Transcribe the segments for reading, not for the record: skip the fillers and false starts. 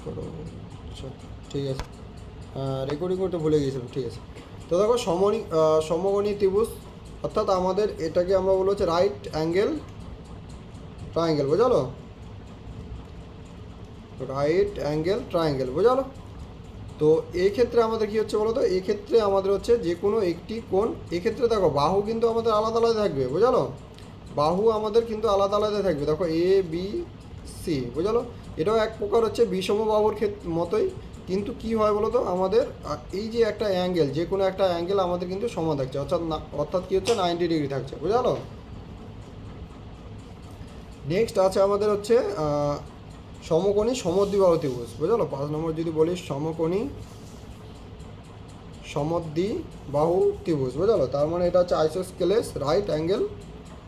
করো। আচ্ছা, ঠিক আছে, রেকর্ডিং করতে ভুলে গিয়েছিলাম, ঠিক আছে। তো দেখো সমকোণী ত্রিভুজ, অর্থাৎ আমাদের এটাকে আমরা বলবো হচ্ছে রাইট অ্যাঙ্গেল ট্রায়াঙ্গেল, বোঝালো? রাইট অ্যাঙ্গেল ট্রায়াঙ্গেল, বোঝালো? তো এই ক্ষেত্রে আমাদের কী হচ্ছে বলো তো, এক্ষেত্রে আমাদের হচ্ছে যে কোনো একটি কোণ, এক্ষেত্রে দেখো বাহু কিন্তু আমাদের আলাদা আলাদা থাকবে, বোঝালো? বাহু আমাদের কিন্তু আলাদা আলাদা থাকবে, দেখো এ বি সি, বোঝালো? এটাও এক প্রকার হচ্ছে বিষম বাহুর মতোই, কিন্তু কি হয় বলো তো, আমাদের এই যে একটা অ্যাঙ্গেল, যে কোনো একটা অ্যাঙ্গেল আমাদের কিন্তু সমান থাকছে, অর্থাৎ কী হচ্ছে 90 ডিগ্রি থাকছে, বোঝালো? নেক্সট আছে আমাদের হচ্ছে সমকোণী সমদ্বিবাহু ত্রিভুজ, বোঝালো? 5 নম্বর যদি বলি সমকোণী সমদ্বিবাহু ত্রিভুজ, বোঝালো? তার মানে এটা হচ্ছে আইসোস্কেলেস রাইট অ্যাঙ্গেল,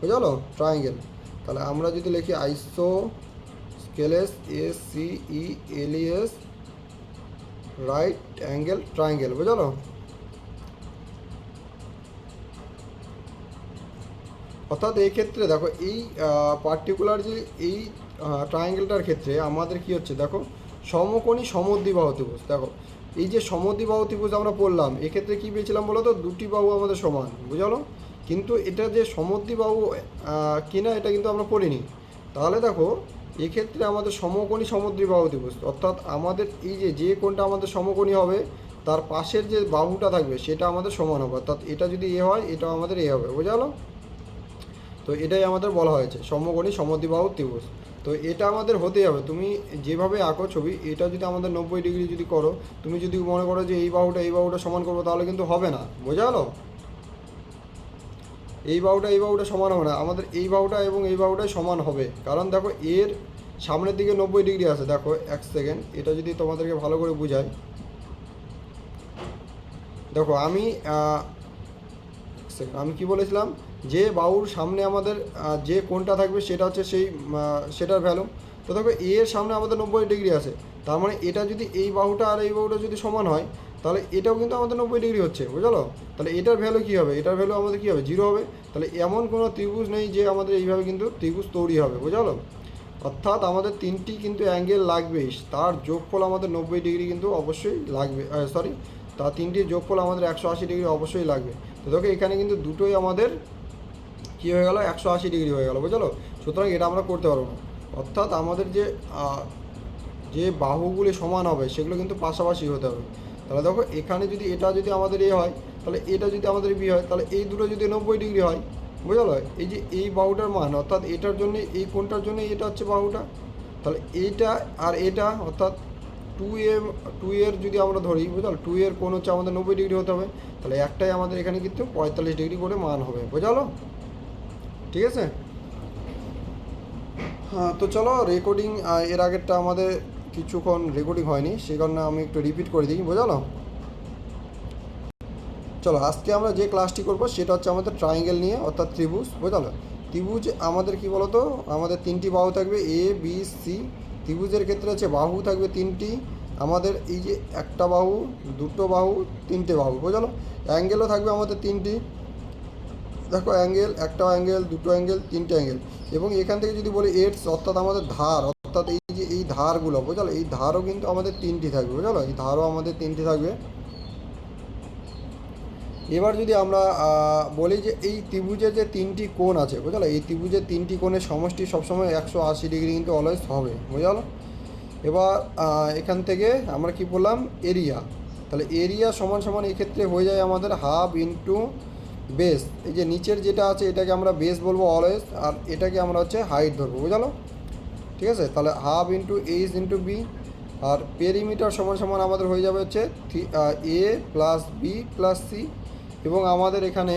বোঝালো, ট্রায়াঙ্গেল। তাহলে আমরা যদি লিখি আইসোস্কেলেস ACELES রাইট অ্যাঙ্গেল ট্রায়াঙ্গেল, বোঝালো? অর্থাৎ এই ক্ষেত্রে দেখো এই পার্টিকুলার যে এই ট্রায়াঙ্গেলটার ক্ষেত্রে আমাদের কি হচ্ছে দেখো, সমকোণী সমদ্বিবাহু ত্রিভুজ। দেখো এই যে সমদ্বিবাহু ত্রিভুজ আমরা পড়লাম, এক্ষেত্রে কী পেয়েছিলাম বলো তো, দুটি বাহু আমাদের সমান, বুঝালো? কিন্তু এটা যে সমদ্বিবাহু কিনা এটা কিন্তু আমরা পড়িনি। তাহলে দেখো এক্ষেত্রে আমাদের সমকোণী সমদ্বিবাহু ত্রিভুজ, অর্থাৎ আমাদের এই যে কোণটা আমাদের সমকোণী হবে, তার পাশের যে বাহুটা থাকবে সেটা আমাদের সমান হবে, অর্থাৎ এটা যদি এ হয় এটাও আমাদের এ হবে, বুঝালো? তো এটাই আমাদের বলা হয়েছে সমকোণী সমদ্বিবাহু ত্রিভুজ। তো এটা আমাদের হতেই হবে, তুমি যেভাবে আঁকো ছবি, এটা যদি আমাদের 90 ডিগ্রি যদি করো, তুমি যদি মনে করো যে এই বাহুটা সমান করবো, তাহলে কিন্তু হবে না, বোঝা গেলো? এই বাহুটা সমান হবে না, আমাদের এই বাহুটা এবং এই বাহুটাই সমান হবে, কারণ দেখো এর সামনের দিকে 90 ডিগ্রি আছে। দেখো এক সেকেন্ড, এটা যদি তোমাদেরকে ভালো করে বুঝাই, দেখো আমি কি বলেছিলাম, যে বাহুর সামনে আমাদের যে কোণটা থাকবে সেটা হচ্ছে সেটার ভ্যালু। তো দেখো এর সামনে আমাদের 90 ডিগ্রি আছে, তার মানে এটা যদি এই বাহুটা আর এই বাহুটা যদি সমান হয়, তাহলে এটাও কিন্তু আমাদের 90 ডিগ্রি হচ্ছে, বুঝলো? তাহলে এটার ভ্যালু কী হবে, এটার ভ্যালু আমাদের কী হবে, 0 হবে। তাহলে এমন কোনো ত্রিভুজ নেই যে আমাদের এইভাবে কিন্তু ত্রিভুজ তৈরি হবে, বুঝলো? অর্থাৎ আমাদের তিনটি কিন্তু অ্যাঙ্গেল লাগবেই, তার যোগফল আমাদের 90 ডিগ্রি কিন্তু অবশ্যই লাগবে, সরি, তার তিনটির যোগফল আমাদের 180 ডিগ্রি অবশ্যই লাগবে। তো দেখো এখানে কিন্তু দুটোই আমাদের কী হয়ে গেল, 180 ডিগ্রি হয়ে গেল, বুঝলো? সুতরাং এটা আমরা করতে পারবো না। অর্থাৎ আমাদের যে বাহুগুলি সমান হবে সেগুলো কিন্তু পাশাপাশি হতে হবে। তাহলে দেখো এখানে যদি এটা যদি আমাদের এ হয়, তাহলে এটা যদি আমাদের বি হয়, তাহলে এই দুটো যদি 90 ডিগ্রি হয়, বুঝলো? এই যে এই বাহুটার মান, অর্থাৎ এটার জন্য এই কোণটার জন্য এটা হচ্ছে বাহুটা, তাহলে এইটা আর এটা, অর্থাৎ টু এ টু এর যদি আমরা ধরি, বুঝলো, 2 এর কোণ হচ্ছে আমাদের 90 ডিগ্রি হতে হবে, তাহলে একটাই আমাদের এখানে কিন্তু 45 ডিগ্রি করে মান হবে, বোঝালো? ঠিক আছে। হ্যাঁ, তো চলো রেকর্ডিং, এর আগেরটা আমাদের কিছুক্ষণ রেকর্ডিং হয়নি, সেই কারণে আমি একটু রিপিট করে দিই, বোঝালো? চলো আজকে আমরা যে ক্লাসটি করবো সেটা হচ্ছে আমাদের ট্রায়াঙ্গেল নিয়ে, অর্থাৎ ত্রিভুজ, বোঝালো? ত্রিভুজ আমাদের কি বলতো, আমাদের তিনটি বাহু থাকবে ABC। ত্রিভুজের ক্ষেত্রে হচ্ছে বাহু থাকবে তিনটি, আমাদের এই যে একটা বাহু, দুটো বাহু, তিনটে বাহু, বোঝালো? অ্যাঙ্গেলও থাকবে আমাদের তিনটি, দেখো অ্যাঙ্গেল, একটা অ্যাঙ্গেল, দুটো অ্যাঙ্গেল, তিনটে অ্যাঙ্গেল। এবং এখান থেকে যদি বলি এডস, অর্থাৎ আমাদের ধার, অর্থাৎ এই যে এই ধারগুলো, বোঝালো, এই ধারও কিন্তু আমাদের তিনটি থাকবে, বোঝালো? এই ধারও আমাদের তিনটি থাকবে। এবার যদি আমরা বলি যে এই ত্রিভুজের যে তিনটি কোণ আছে, বুঝলো, এই ত্রিভুজের তিনটি কোণের সমষ্টি সবসময় 180 ডিগ্রি কিন্তু অলওয়েজ হবে, বুঝলো? এবার এখান থেকে আমরা কি বললাম, এরিয়া। তাহলে এরিয়া সমান সমান এক্ষেত্রে হয়ে যায় আমাদের হাফ ইন্টু বেস। এই যে নিচের যেটা আছে এটাকে আমরা বেস বলবো অলওয়েজ, আর এটাকে আমরা হচ্ছে হাইট ধরবো, বুঝলো? ঠিক আছে, তাহলে half into H into B. আর পেরিমিটার সমান সমান আমাদের হয়ে যাবে হচ্ছে A plus B plus C. এবং আমাদের এখানে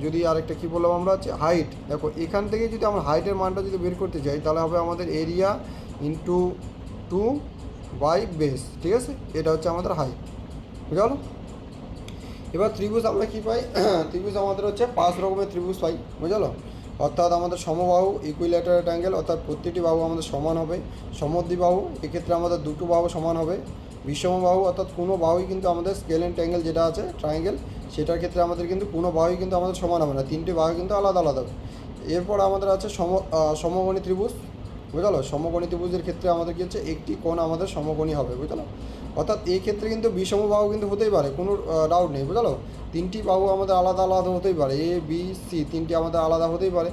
যদি আরেকটা কী বললাম আমরা, হচ্ছে হাইট। দেখো এখান থেকে যদি আমরা হাইটের মানটা যদি বের করতে চাই, তাহলে হবে আমাদের এরিয়া ইন্টু 2/বেস, ঠিক আছে? এটা হচ্ছে আমাদের হাইট, বুঝলো? এবার ত্রিভুজ আমরা কী পাই, ত্রিভুজ আমাদের হচ্ছে 5 রকমের ত্রিভুজ পাই, বুঝলো? অর্থাৎ আমাদের সমবাহু ইকুইল্যাটারাল অ্যাঙ্গেল, অর্থাৎ প্রতিটি বাহু আমাদের সমান হবে। সমদ্বিবাহু, এক্ষেত্রে আমাদের দুটো বাহু সমান হবে। বিষমবাহু, অর্থাৎ কোনো বাহুই কিন্তু আমাদের স্কেল অ্যান্ড ট্যাঙ্গেল যেটা আছে ট্রায়াঙ্গেল, সেটার ক্ষেত্রে আমাদের কিন্তু কোনো বাহুই কিন্তু আমাদের সমান হবে না, তিনটে বাহু কিন্তু আলাদা আলাদা হবে। এরপর আমাদের আছে সমকোণী ত্রিভুজ, বুঝলো। সমকোণী ত্রিভুজের ক্ষেত্রে আমাদের কী হচ্ছে, একটি কোণ আমাদের সমকোণী হবে, বুঝলো। অর্থাৎ এই ক্ষেত্রে কিন্তু বিষম বাহু কিন্তু হতেই পারে, কোনো ডাউট নেই, বুঝলো। তিনটি বাহু আমাদের আলাদা আলাদা হতেই পারে, এ বি সি তিনটি আমাদের আলাদা হতেই পারে,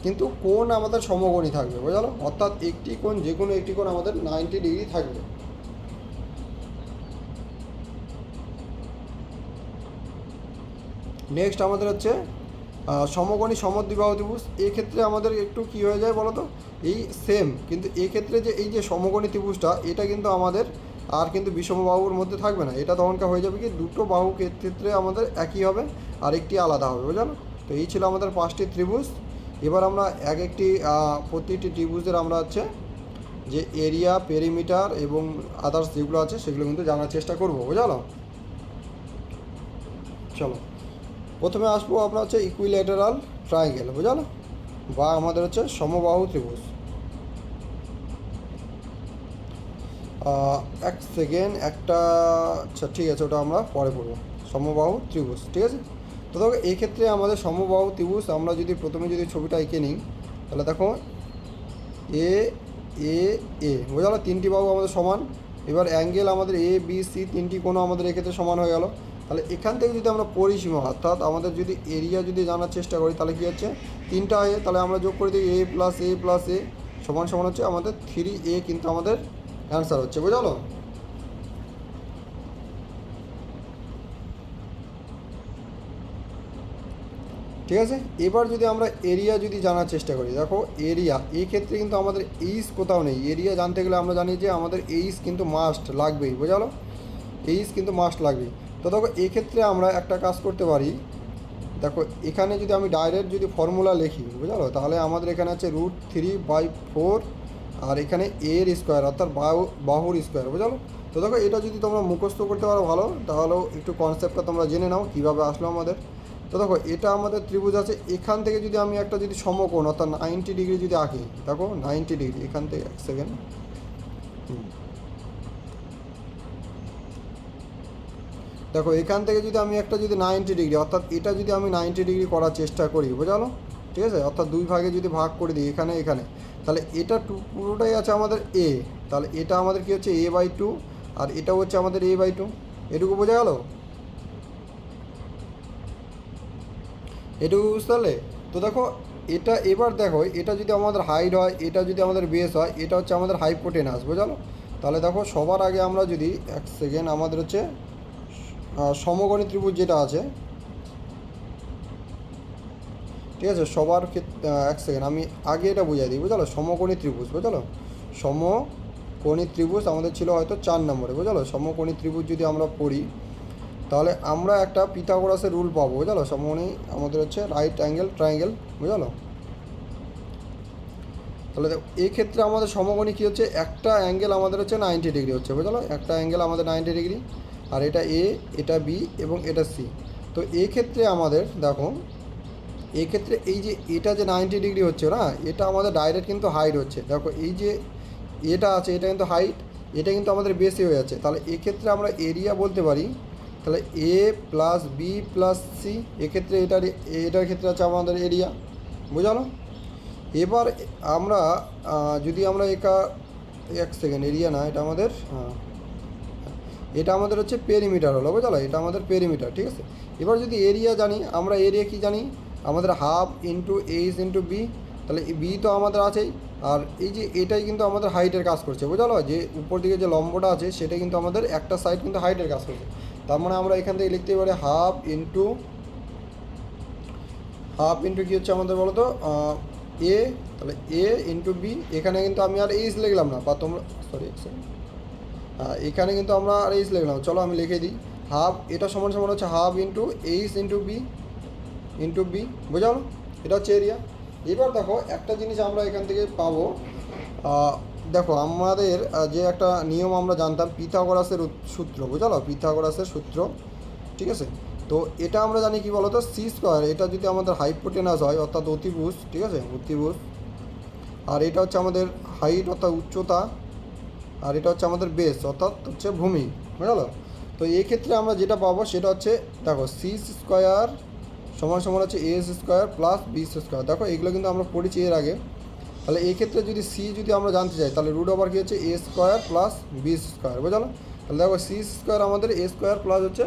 কিন্তু কোণ আমাদের সমকোণী থাকবে, বুঝলো। অর্থাৎ একটি কোণ, যে কোনো একটি কোণ আমাদের 90 ডিগ্রি থাকবে। নেক্সট আমাদের হচ্ছে সমকোণী সমদ্বিবাহু ত্রিভুজ। এক্ষেত্রে আমাদের একটু কী হয়ে যায় বলো তো, এই সেম, কিন্তু এক্ষেত্রে যে এই যে সমকোণী ত্রিভুজটা, এটা কিন্তু আমাদের আর কিন্তু বিষম বাহুর মধ্যে থাকবে না, এটা তখনকার হয়ে যাবে কি, দুটো বাহু ক্ষেত্রে আমাদের একই হবে আর একটি আলাদা হবে, বুঝলো। তো এই ছিল আমাদের 5টি ত্রিভুজ। এবার আমরা এক একটি প্রতিটি ত্রিভুজের আমরা হচ্ছে যে এরিয়া, পেরিমিটার এবং আদার্স যেগুলো আছে সেগুলো কিন্তু জানার চেষ্টা করবো, বুঝলো। চলো, প্রথমে আসবো আপনার হচ্ছে ইকুইল্যাটারাল ট্রায়াঙ্গেল, বুঝলো, বা আমাদের হচ্ছে সমবাহু ত্রিভুজ। এক সেকেন্ড, একটা, আচ্ছা ঠিক আছে, ওটা আমরা পরে পড়বো। সমবাহু ত্রিভুজ, ঠিক আছে। তো দেখো এই ক্ষেত্রে আমাদের সমবাহু ত্রিভুজ আমরা যদি প্রথমে যদি ছবিটা এঁকে নিই, তাহলে দেখো এ এ এ, বুঝলো, তিনটি বাহু আমাদের সমান। এবার অ্যাঙ্গেল আমাদের এ বি সি তিনটি কোনো আমাদের এক্ষেত্রে সমান হয়ে গেল। তাহলে এখান থেকে যদি আমরা পরিসীমা, অর্থাৎ আমাদের যদি এরিয়া যদি জানার চেষ্টা করি, তাহলে কী হচ্ছে, তিনটা এ, তাহলে আমরা যোগ করে দিই এ প্লাস এ প্লাস এ সমান সমান হচ্ছে আমাদের 3a, কিন্তু আমাদের অ্যান্সার হচ্ছে, বুঝলো। ঠিক আছে। এবার যদি আমরা এরিয়া যদি জানার চেষ্টা করি, দেখো এরিয়া, এই ক্ষেত্রে কিন্তু আমাদের এইচ কোথাও নেই। এরিয়া জানতে গেলে আমরা জানি যে আমাদের এইচ কিন্তু মাস্ট লাগবেই, বুঝলো, এইচ কিন্তু মাস্ট লাগবেই। তো দেখো এক্ষেত্রে আমরা একটা কাজ করতে পারি, দেখো এখানে যদি আমি ডাইরেক্ট যদি ফর্মুলা লিখি, বুঝলো, তাহলে আমাদের এখানে আছে √3/4 আর এখানে এর স্কোয়ার, অর্থাৎ বাহুর স্কোয়ার, বুঝলো। তো দেখো এটা যদি তোমরা মুখস্থ করতে পারো ভালো, তাহলেও একটু কনসেপ্টটা তোমরা জেনে নাও কীভাবে আসলো আমাদের। তো দেখো এটা আমাদের ত্রিভুজ আছে, এখান থেকে যদি আমি একটা যদি সমকোণ অর্থাৎ 90 ডিগ্রি যদি আঁকি, দেখো 90 ডিগ্রি এখান থেকে, এক সেকেন্ড, দেখো এখান থেকে যদি আমি একটা যদি 90 ডিগ্রি, অর্থাৎ এটা যদি আমি 90 ডিগ্রি করার চেষ্টা করি, বুঝলো, ঠিক আছে, অর্থাৎ দুই ভাগে যদি ভাগ করে দিই এখানে এখানে, তাহলে এটা পুরোটাই আছে আমাদের এ, তাহলে এটা আমাদের কী হচ্ছে a/2, আর এটা হচ্ছে আমাদের a/2, এটুকু বোঝা গেল, এটুকু বুঝতে পারলে। তো দেখো এটা, এবার দেখো এটা যদি আমাদের হাইট হয়, এটা যদি আমাদের বেস হয়, এটা হচ্ছে আমাদের হাইপোটেনাস, বুঝলো। তাহলে দেখো সবার আগে আমরা যদি, এক সেকেন্ড, আমাদের হচ্ছে সমকোণী ত্রিভুজ যেটা আছে, ঠিক আছে, সবার ক্ষেত্রে, এক সেকেন্ড আমি আগে এটা বুঝাই দিই, বুঝলো। সমকোণী ত্রিভুজ, বুঝলো, সমকোণী ত্রিভুজ আমাদের ছিল হয়তো 4 নম্বরে, বুঝলো। সমকোণী ত্রিভুজ যদি আমরা পড়ি, তাহলে আমরা একটা পিথাগোরাসের রুল পাবো, বুঝলো। সমকোণী আমাদের হচ্ছে রাইট অ্যাঙ্গেল ট্রায়াঙ্গেল, বুঝলো। তাহলে এই ক্ষেত্রে আমাদের সমকোণী কী হচ্ছে, একটা অ্যাঙ্গেল আমাদের হচ্ছে 90 ডিগ্রি হচ্ছে, বুঝলো, একটা অ্যাঙ্গেল আমাদের 90 ডিগ্রি, আর এটা এ, এটা বি এবং এটা সি। তো এই ক্ষেত্রে আমাদের দেখো, এই ক্ষেত্রে এই যে এটা যে 90 ডিগ্রি হচ্ছে না, এটা আমাদের ডাইরেক্ট কিন্তু হাইট হচ্ছে, দেখো এই যে এটা আছে এটা কিন্তু হাইট, এটা কিন্তু আমাদের বেশি হয়ে যাচ্ছে। তাহলে এক্ষেত্রে আমরা এরিয়া বলতে পারি, তাহলে এ প্লাস বি প্লাস সি, এক্ষেত্রে এটার ক্ষেত্রে আছে আমাদের এরিয়া, বুঝালো। এবার আমরা যদি আমরা এক সেকেন্ড, এরিয়া না, এটা আমাদের এটা আমাদের হচ্ছে পেরিমিটার হলো, বুঝলো, এটা আমাদের পেরিমিটার, ঠিক আছে। এবার যদি এরিয়া জানি, আমরা এরিয়া কি জানি, আমাদের half into H into B, তাহলে বি তো আমাদের আছেই, আর এই যে এটাই কিন্তু আমাদের হাইটের কাজ করছে, বুঝলো, যে উপর দিকে যে লম্বটা আছে সেটা কিন্তু আমাদের একটা সাইড কিন্তু হাইটের কাজ করছে। তার মানে আমরা এখান থেকে লিখতে পারি হাফ ইন্টু কী হচ্ছে আমাদের বলো তো এ, তাহলে এ ইন্টু বি, এখানে কিন্তু আমি আর এইচ লিখলাম না, বা তোমরা সরি এখানে কিন্তু আমরা আর এইচ লিখলাম, চলো আমি লিখে দিই, হাফ, এটা সমান সমান হচ্ছে half into H into B, বোঝালো, এটা হচ্ছে এরিয়া। এবার দেখো একটা জিনিস আমরা এখান থেকে পাবো, দেখো আমাদের যে একটা নিয়ম আমরা জানতাম, পিথাগোরাসের সূত্র, বুঝালো, পিথাগোরাসের সূত্র, ঠিক আছে। তো এটা আমরা জানি কি বলতো, সি স্কোয়ার, এটা যদি আমাদের হাইপোটেনাস হয় অর্থাৎ অতিভুজ, ঠিক আছে, অতিভুজ, আর এটা হচ্ছে আমাদের হাইট অর্থাৎ উচ্চতা, আর এটা হচ্ছে আমাদের বেস অর্থাৎ হচ্ছে ভূমি, বুঝলো। তো এই ক্ষেত্রে আমরা যেটা পাবো সেটা হচ্ছে, দেখো সি স্কোয়ার সমান সমান হচ্ছে S square plus B square, দেখো এগুলো কিন্তু আমরা পড়েছি এর আগে। তাহলে এই ক্ষেত্রে যদি সি যদি আমরা জানতে চাই তাহলে রুট ওভার কী হচ্ছে এ স্কোয়ার প্লাস বি স্কোয়ার, বুঝলো? তাহলে দেখো সি স্কোয়ার আমাদের এ স্কোয়ার প্লাস হচ্ছে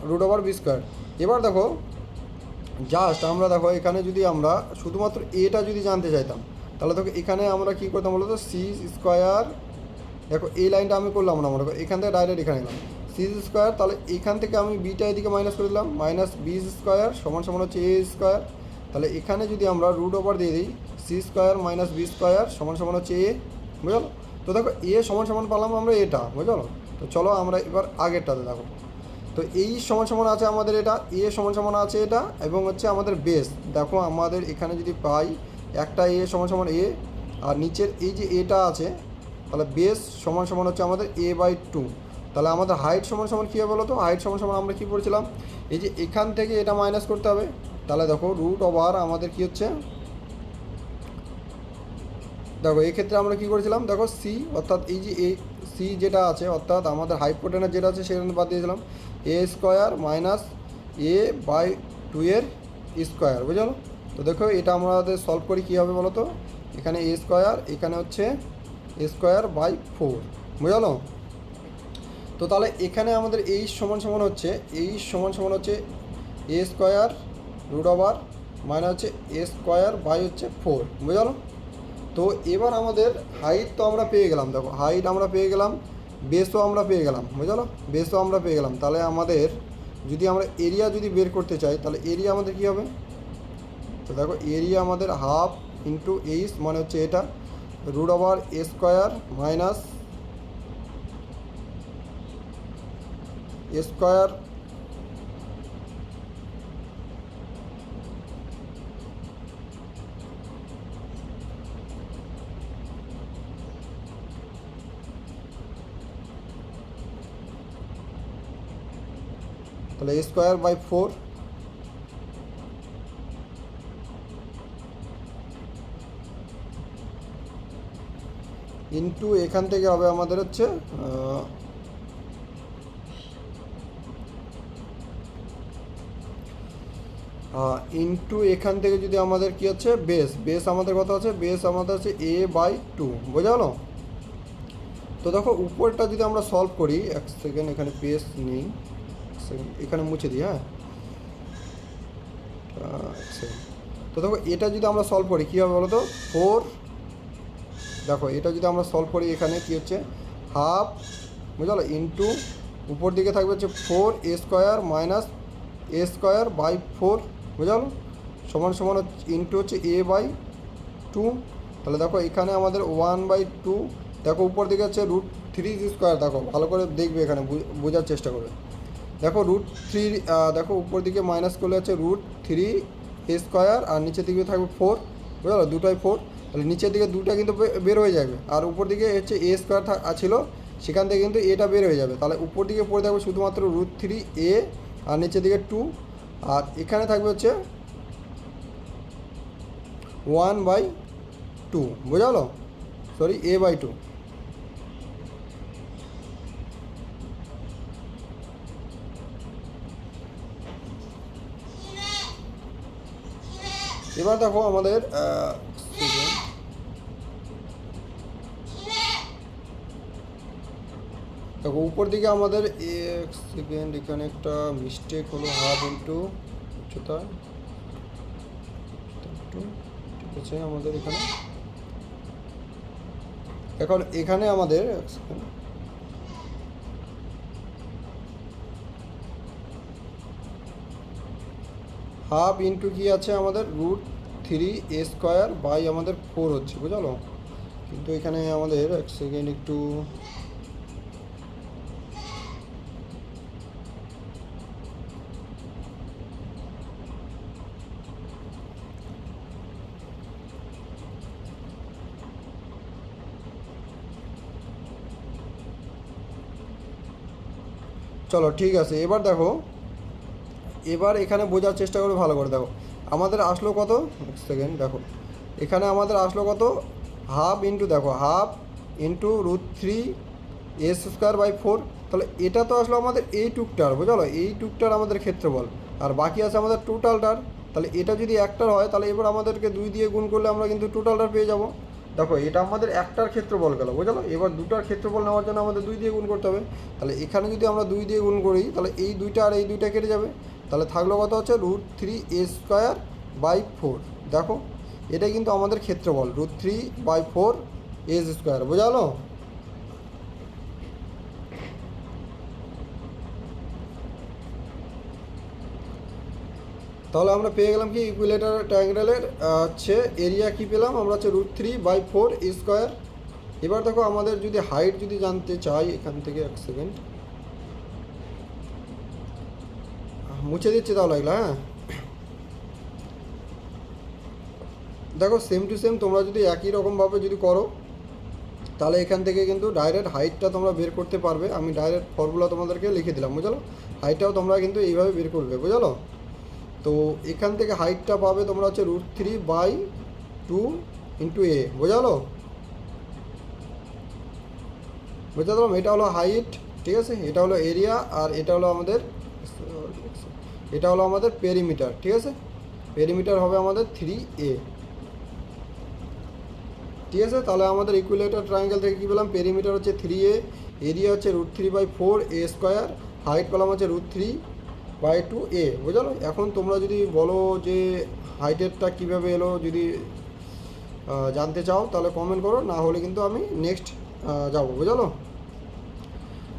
রুট ওভার বি স্কোয়ার। এবার দেখো জাস্ট আমরা দেখো এখানে যদি আমরা শুধুমাত্র এটা যদি জানতে চাইতাম তাহলে দেখো এখানে আমরা কী করতাম বলো তো, সি স্কোয়ার, দেখো এই লাইনটা আমি করলাম না, মনে করো এখান থেকে ডাইরেক্ট এখানে এলাম সি স্কোয়ার, তাহলে এখান থেকে আমি বিটা এদিকে মাইনাস করে দিলাম, মাইনাস বি স্কোয়ার সমান সমান হচ্ছে এ স্কোয়ার। তাহলে এখানে যদি আমরা রুট ওভার দিয়ে দিই C square minus B square সমান সমান হচ্ছে এ, বুঝলো? তো দেখো এ সমান সমান পালাম আমরা এটা, বুঝলো? তো চলো আমরা এবার আগেরটাতে দেখো। তো এই সমান সমান আছে আমাদের এটা, এ সমান সমান আছে এটা, এবং হচ্ছে আমাদের বেস দেখো আমাদের এখানে যদি পাই একটা এ সমান সমান এ, আর নিচের এই যে এটা আছে, তাহলে বেস সমান সমান হচ্ছে আমাদের এ বাই টু। তাহলে আমাদের হাইট সমান সমান কী হবে বলো তো, হাইট সমান সমান আমরা কী পড়ছিলাম, এই যে এখান থেকে এটা মাইনাস করতে হবে। তাহলে দেখো রুট ওভার আমাদের কী হচ্ছে, দেখো এক্ষেত্রে আমরা কী করেছিলাম, দেখো সি অর্থাৎ এই যে এ সি যেটা আছে অর্থাৎ আমাদের হাইপোটেনাস যেটা আছে সেখানে বাদ দিয়েছিলাম A square minus A by two এর স্কোয়ার, বুঝলো? তো দেখো এটা আমাদের সলভ করি কী হবে বলো তো, এখানে এ স্কোয়ার, এখানে হচ্ছে এ স্কোয়ার বাই ফোর, বুঝলো? তো তাহলে এখানে আমাদের এই সমান সমান হচ্ছে এ স্কোয়ার রুট ওভার মানে হচ্ছে এ স্কোয়ার বাই হচ্ছে ফোর, বুঝলো? তো এবার আমাদের হাইট তো আমরা পেয়ে গেলাম, দেখো হাইট আমরা পেয়ে গেলাম, বেসও আমরা পেয়ে গেলাম, বুঝলো? বেসও আমরা পেয়ে গেলাম। তাহলে আমাদের যদি আমরা এরিয়া যদি বের করতে চাই তাহলে এরিয়া আমাদের কী হবে, তো দেখো এরিয়া আমাদের হাফ ইন্টু এইচ মানে হচ্ছে এটা root over a square minus A square তাহলে এ স্কোয়ার বাই ফোর ইন্টু এখান থেকে হবে আমাদের হচ্ছে ইন্টু এখান থেকে যদি আমাদের কী হচ্ছে বেস আমাদের কত আছে, বেস আমাদের আছে এ বাই টু, বোঝা গেল? তো দেখো উপরটা যদি আমরা সলভ করি, এক সেকেন্ড এখানে বেস নেই, এখানে মুছে দিই, হ্যাঁ তো দেখো এটা যদি আমরা সলভ করি কী হবে বলো তো, ফোর, দেখো এটা যদি আমরা সলভ করি এখানে কী হচ্ছে হাফ, বুঝলো, ইন্টু উপর দিকে থাকবে হচ্ছে four A square minus A square by four, বুঝলো, সমান সমান ইন্টু হচ্ছে এ বাই টু। তাহলে দেখো এখানে আমাদের ওয়ান বাই টু, দেখো উপর দিকে হচ্ছে রুট থ্রি স্কোয়ার, দেখো ভালো করে দেখবে এখানে বোঝার চেষ্টা করবে। দেখো রুট থ্রি, দেখো উপর দিকে মাইনাস করলে হচ্ছে রুট থ্রি এ স্কোয়ার, আর নিচের দিকে থাকবে ফোর, বুঝলো, দুটোই ফোর। তাহলে নিচের দিকে দুটা কিন্তু বের হয়ে যাবে, আর উপর দিকে হচ্ছে এ স্কোয়ার ছিল, সেখান থেকে কিন্তু এটা বের হয়ে যাবে। তাহলে উপর দিকে পড়ে থাকবে শুধুমাত্র রুট থ্রি এ, আর নিচের দিকে টু, আর এখানে থাকবে হচ্ছে ওয়ান বাই টু, বোঝালো, সরি এ বাই টু। এবার দেখো আমাদের দেখো উপর দিকে আমাদের এক সেকেন্ড এখানে একটা মিস্টেক হলো, হাফ ইন্টু উচ্চতা, ঠিক আছে আমাদের এখানে, এখন এখানে আমাদের হাফ ইন্টু কি আছে আমাদের root three A square by আমাদের ফোর হচ্ছে, বুঝলো? কিন্তু এখানে আমাদের এক সেকেন্ড একটু চলো ঠিক আছে। এবার দেখো এবার এখানে বোঝার চেষ্টা করে ভালো করে দেখো আমাদের আসলো কত, এক সেকেন্ড দেখো এখানে আমাদের আসলো কত, হাফ ইন্টু, দেখো half into root three S square by four. তাহলে এটা তো আসলো আমাদের এই টুকটার, বুঝলো, এই টুকটার আমাদের ক্ষেত্রফল, আর বাকি আছে আমাদের টোটালটার। তাহলে এটা যদি একটার হয় তাহলে এবার আমাদেরকে 2 দিয়ে গুণ করলে আমরা কিন্তু টোটালটা পেয়ে যাব। দেখো এটা আমাদের একটার ক্ষেত্রফল গেল, বুঝলো? এবার দুটার ক্ষেত্রফল নেওয়ার জন্য আমাদের 2 দিয়ে গুণ করতে হবে। তাহলে এখানে যদি আমরা 2 দিয়ে গুণ করি তাহলে এই দুইটা আর এই দুইটা কেটে যাবে। তাহলে থাকলো কত হচ্ছে √3a²/4। দেখো এটাই কিন্তু আমাদের ক্ষেত্রফল, √3/4a², বোঝালো? তাহলে আমরা পেয়ে গেলাম কি ইকুইলেটার ট্রায়াঙ্গেলের হচ্ছে এরিয়া কি পেলাম আমরা, হচ্ছে √3/4a²। এবার দেখো আমাদের যদি হাইট যদি জানতে চাই, এখান থেকে এক সেকেন্ড মুছে দিচ্ছি তাহলে এগুলো। হ্যাঁ দেখো সেম টু সেম তোমরা যদি একই রকমভাবে যদি করো তাহলে এখান থেকে কিন্তু ডাইরেক্ট হাইটটা তোমরা বের করতে পারবে। আমি ডাইরেক্ট ফর্মুলা তোমাদেরকে লিখে দিলাম, বুঝলো? হাইটটাও তোমরা কিন্তু এইভাবে বের করবে, বুঝলো? তো এখান থেকে হাইটটা পাবে তোমরা হচ্ছে √3/2 × a, বোঝালো? বুঝতে পারলাম? এটা হলো হাইট, ঠিক আছে? এটা হলো এরিয়া, আর এটা হলো আমাদের পেরিমিটার, ঠিক আছে? পেরিমিটার হবে আমাদের 3a, ঠিক আছে? তাহলে আমাদের ইকুইলেটার ট্রায়াঙ্গেল থেকে কী পেলাম, পেরিমিটার হচ্ছে 3a, এরিয়া হচ্ছে √3/4a², হাইট পেলাম হচ্ছে √3/2a, বুঝলো? এখন তোমরা যদি বলো যে হাইটেরটা কীভাবে এলো, যদি জানতে চাও তাহলে কমেন্ট করো, না হলে কিন্তু আমি নেক্সট যাবো, বুঝলো?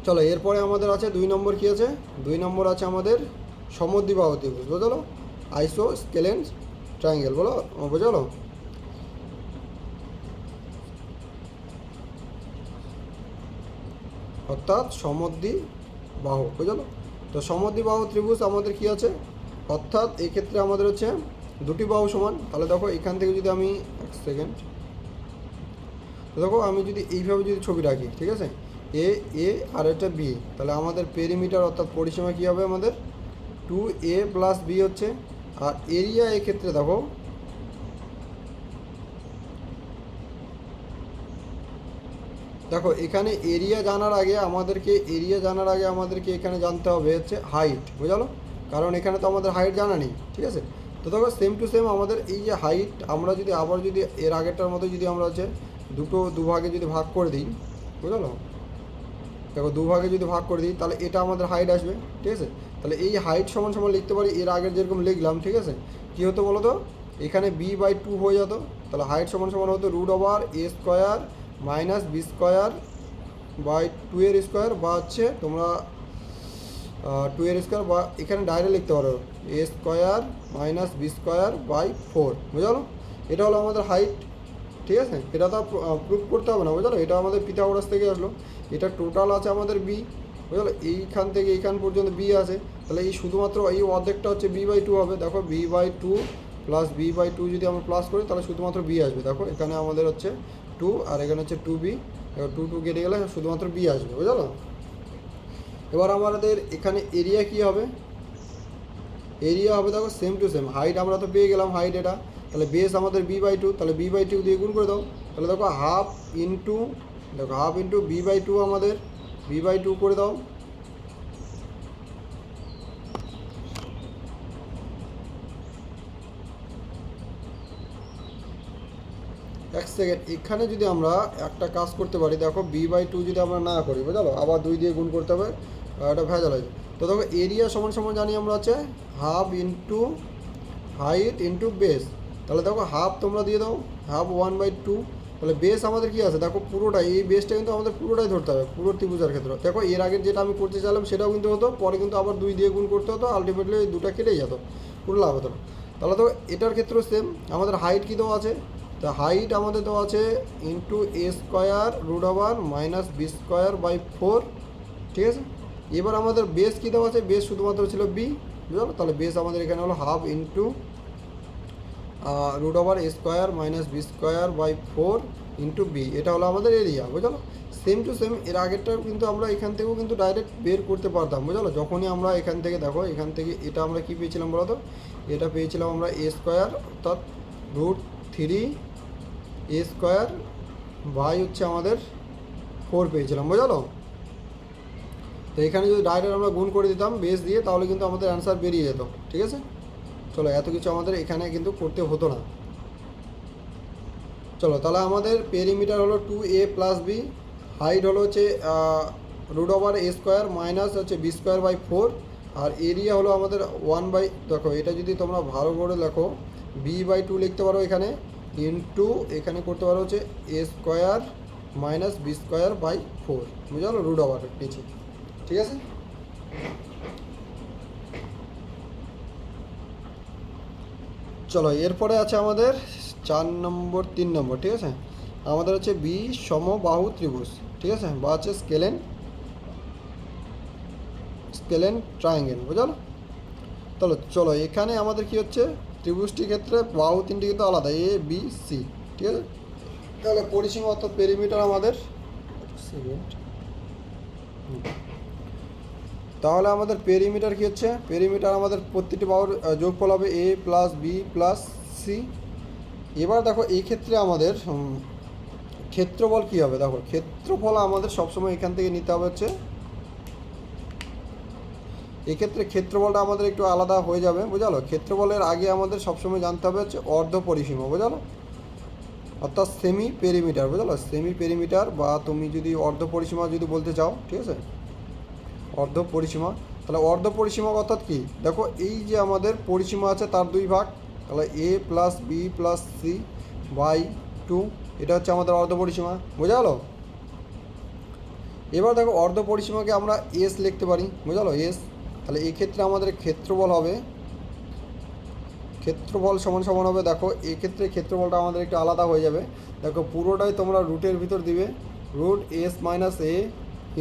চলো এরপরে আমাদের আছে 2 নম্বর। কী আছে 2 নম্বর? আছে আমাদের সমদ্বিবাহু ত্রিভুজ, বুঝলো? আইসোস্কেলেন ট্রায়াঙ্গেল, বলো, বুঝলো? অর্থাৎ সমদ্বিবাহু, বুঝলো? তো সমদ্বিবাহু ত্রিভুজ আমাদের কি আছে, অর্থাৎ এই ক্ষেত্রে আমাদের হচ্ছে দুটি বাহু সমান। তাহলে দেখো এখান থেকে যদি আমি এক সেকেন্ড, দেখো আমি যদি এইভাবে যদি ছবি রাখি, ঠিক আছে, এ আর এটা বি, তাহলে আমাদের পেরিমিটার অর্থাৎ পরিসীমা কী হবে আমাদের 2a + b হচ্ছে। আর এরিয়া এক্ষেত্রে দেখো এখানে এরিয়া জানার আগে আমাদেরকে এখানে জানতে হবে হচ্ছে হাইট, বুঝলো? কারণ এখানে তো আমাদের হাইট জানা নেই, ঠিক আছে? তো দেখো সেম টু সেম আমাদের এই যে হাইট, আমরা যদি আবার যদি এর আগেরটার মতো যদি আমরা হচ্ছে দুভাগে যদি ভাগ করে দিই, বুঝলো? দেখো দুভাগে যদি ভাগ করে দিই তাহলে এটা আমাদের হাইট আসবে, ঠিক আছে? তাহলে এই হাইট সমান সমান লিখতে পারি এর আগের যেরকম লিখলাম, ঠিক আছে? কী হতো বলো তো, এখানে b/2 হয়ে যেত। তাহলে হাইট সমান সমান হতো √a² - b²/2 বা হচ্ছে তোমরা 2 বা এখানে ডাইরেক্ট লিখতে পারো a² - b²/4, বুঝলো? এটা হলো আমাদের হাইট, ঠিক আছে? এটা তো প্রুভ করতে হবে না, বুঝলো? এটা আমাদের পিথাগোরাস থেকে আসলো। এটা টোটাল আছে আমাদের বি, বুঝলো? এইখান থেকে এইখান পর্যন্ত বি আছে। তাহলে এই শুধুমাত্র এই অর্ধেকটা হচ্ছে b/2 হবে। দেখো b/2 + b/2 যদি আমরা প্লাস করি তাহলে শুধুমাত্র বি আসবে। দেখো এখানে আমাদের হচ্ছে 2 আর এখানে হচ্ছে 2b, 2 কেটে গেলে শুধুমাত্র বি আসবে, বুঝলো? এবার আমাদের এখানে এরিয়া কি হবে, এরিয়া হবে দেখো সেম টু সেম, হাইট আমরা তো পেয়ে গেলাম, হাইট এটা। তাহলে বেস আমাদের b/2, তাহলে b/2 দিয়ে গুণ করে দাও। তাহলে দেখো হাফ ইন্টু b/2, আমাদের b/2 করে দাও। এক সেকেন্ড, এখানে যদি আমরা একটা কাজ করতে পারি, দেখো b/2 যদি আমরা না করি, বুঝলো, আবার 2 দিয়ে গুণ করতে হবে, এটা ভেজাল হয়েছে। তো দেখো এরিয়া সমান সমান জানি আমরা হচ্ছে half into height into base. তাহলে দেখো হাফ তোমরা দিয়ে দাও, হাফ 1/2। তাহলে বেস আমাদের কি আছে, দেখো পুরোটাই, এই বেসটা কিন্তু আমাদের পুরোটাই ধরতে হবে পুরো ত্রিভুজের ক্ষেত্রে। দেখো এর আগে যেটা আমি করতে চাইলাম সেটাও কিন্তু হতো, পরে কিন্তু আবার 2 দিয়ে গুণ করতে হতো, আলটিমেটলি এই দুটো কেটেই যেত, কোনো লাভ হতো না। তাহলে তো এটার ক্ষেত্রেও সেম, আমাদের হাইট কী দেওয়া আছে, তা হাইট আমাদের দেওয়া আছে ইন্টু a² - b²/4, ঠিক আছে? এবার আমাদের বেস কী দেওয়া আছে, বেস শুধুমাত্র ছিল বি, বুঝলো? তাহলে বেস আমাদের এখানে হলো half into √a² - b²/4 into B, এটা হলো আমাদের এরিয়া, বুঝলো? সেম টু সেম এর আগেরটা কিন্তু আমরা এখান থেকেও কিন্তু ডাইরেক্ট বের করতে পারতাম, বুঝলো? যখনই আমরা এখান থেকে দেখো এখান থেকে এটা আমরা কী পেয়েছিলাম বলো তো, এটা পেয়েছিলাম আমরা a², অর্থাৎ √3a² হচ্ছে আমাদের 4 পেয়েছিলাম, বুঝলো? তো এখানে যদি ডাইরেক্ট আমরা গুণ করে দিতাম বেস দিয়ে তাহলে কিন্তু আমাদের অ্যান্সার বেরিয়ে যেত, ঠিক আছে? চলো, এত কিছু আমাদের এখানে কিন্তু করতে হতো না। চলো, তাহলে আমাদের পেরিমিটার হলো 2a+b, হাইট হলো হচ্ছে √a² মাইনাস হচ্ছে b²/4, আর এরিয়া হলো আমাদের 1 বাই, দেখো এটা যদি তোমরা ভালো করে লেখো b/2 লিখতে পারো এখানে, ইন্টু এখানে করতে পারো হচ্ছে a² মাইনাস b²/4, বুঝা গেলো, √ওভার নিচে। ঠিক আছে, চলো এরপরে আছে আমাদের 3 নম্বর। ঠিক আছে, আমাদের হচ্ছে বি সমবাহু ত্রিভুজ। ঠিক আছে, বা হচ্ছে স্কেলেন ট্রায়াঙ্গেল, বুঝলো। তাহলে চলো, এখানে আমাদের কি হচ্ছে, ত্রিভুজটির ক্ষেত্রে বাহু তিনটি কিন্তু আলাদা, এ বি সি। ঠিক আছে, তাহলে পরিসীমা অর্থাৎ পেরিমিটার আমাদের তাহলে আমাদের পেরিমিটার কী হচ্ছে, পেরিমিটার আমাদের প্রতিটি বাহুর যোগফল হবে a+b+c। এবার দেখো এই ক্ষেত্রে আমাদের ক্ষেত্রফল কী হবে, দেখো ক্ষেত্রফল আমাদের সবসময় এখান থেকে নিতে হবে হচ্ছে, এক্ষেত্রে ক্ষেত্রফলটা আমাদের একটু আলাদা হয়ে যাবে, বুঝালো। ক্ষেত্রফলের আগে আমাদের সবসময় জানতে হবে হচ্ছে অর্ধ পরিসীমা, বুঝালো, অর্থাৎ সেমি পেরিমিটার, বুঝালো, সেমি পেরিমিটার, বা তুমি যদি অর্ধ পরিসীমা যদি বলতে চাও, ঠিক আছে, অর্ধ পরিসীমা। তাহলে অর্ধ পরিসীমা অর্থাৎ কি, দেখো এই যে আমাদের পরিসীমা আছে তার 2 ভাগ, তাহলে a+b+c/2, এটা হচ্ছে আমাদের অর্ধ পরিসীমা, বোঝা গেল। এবার দেখো অর্ধ পরিসীমাকে আমরা এস লিখতে পারি, বোঝালো, এস। তাহলে এই ক্ষেত্রে আমাদের ক্ষেত্রফল হবে, ক্ষেত্রফল সমান সমান হবে, দেখো এক্ষেত্রে ক্ষেত্রফলটা আমাদের একটু আলাদা হয়ে যাবে। দেখো পুরোটাই তোমরা রুটের ভিতর দিবে, √s-a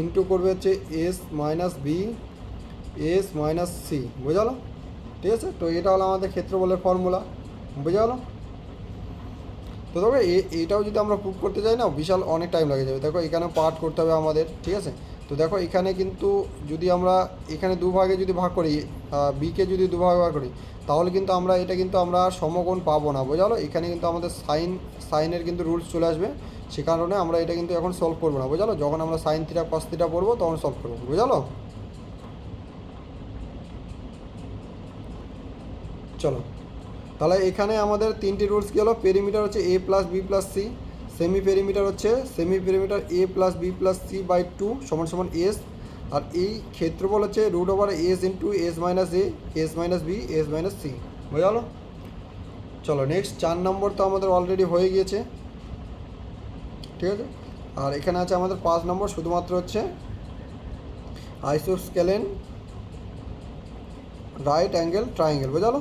ইন্টু করবে হচ্ছে s-b s-c, বোঝালো। ঠিক আছে, তো এটা হলো আমাদের ক্ষেত্রফলের ফর্মুলা, বোঝা গেলো। তো তবে এইটাও যদি আমরা প্রুভ করতে যাই না, বিশাল অনেক টাইম লাগে যাবে। দেখো এখানে পার্ট করতে হবে আমাদের, ঠিক আছে। তো দেখো এখানে কিন্তু যদি আমরা এখানে দুভাগে যদি ভাগ করি, বিকে যদি দুভাগে ভাগ করি, তাহলে কিন্তু আমরা এটা কিন্তু আমরা সমকোণ পাবো না, বোঝালো। এখানে কিন্তু আমাদের সাইনের কিন্তু রুলস চলে আসবে, সে কারণে আমরা এটা কিন্তু এখন সলভ করবো না, বোঝালো। যখন আমরা sin θ cos θ পড়বো তখন সলভ করবো, বোঝালো। চলো, তাহলে এখানে আমাদের 3টি রুলস কী হলো, পেরিমিটার হচ্ছে a+b+c, সেমি পেরিমিটার হচ্ছে a+b+c/2 সমান সমান এস, আর এই ক্ষেত্রফল হচ্ছে √s into s-a s-b s-c, বোঝা গেলো। চলো নেক্সট 4 নম্বর তো আমাদের অলরেডি হয়ে গিয়েছে, ঠিক আছে। আর এখানে আছে আমাদের 5 নম্বর, শুধুমাত্র হচ্ছে আইসোস্কেলেন রাইট অ্যাঙ্গেল ট্রায়াঙ্গেল, বোঝালো,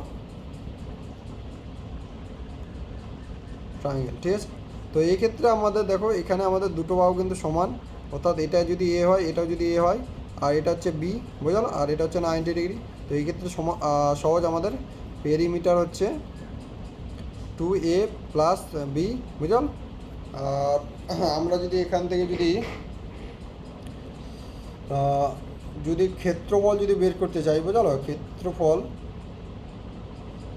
ট্রায়াঙ্গেল। ঠিক আছে, তো এই ক্ষেত্রে আমাদের দেখো এখানে আমাদের দুটো বাহু কিন্তু সমান, অর্থাৎ এটা যদি এ হয়, এটাও যদি এ হয়, আর এটা হচ্ছে বি, বোঝালো, আর এটা হচ্ছে 90 ডিগ্রি। তো এই ক্ষেত্রে সহজ আমাদের পেরিমিটার হচ্ছে 2a+b, বুঝাল। আর আমরা যদি এখান থেকে যদি ক্ষেত্রফল যদি বের করতে চাই, বোঝালো,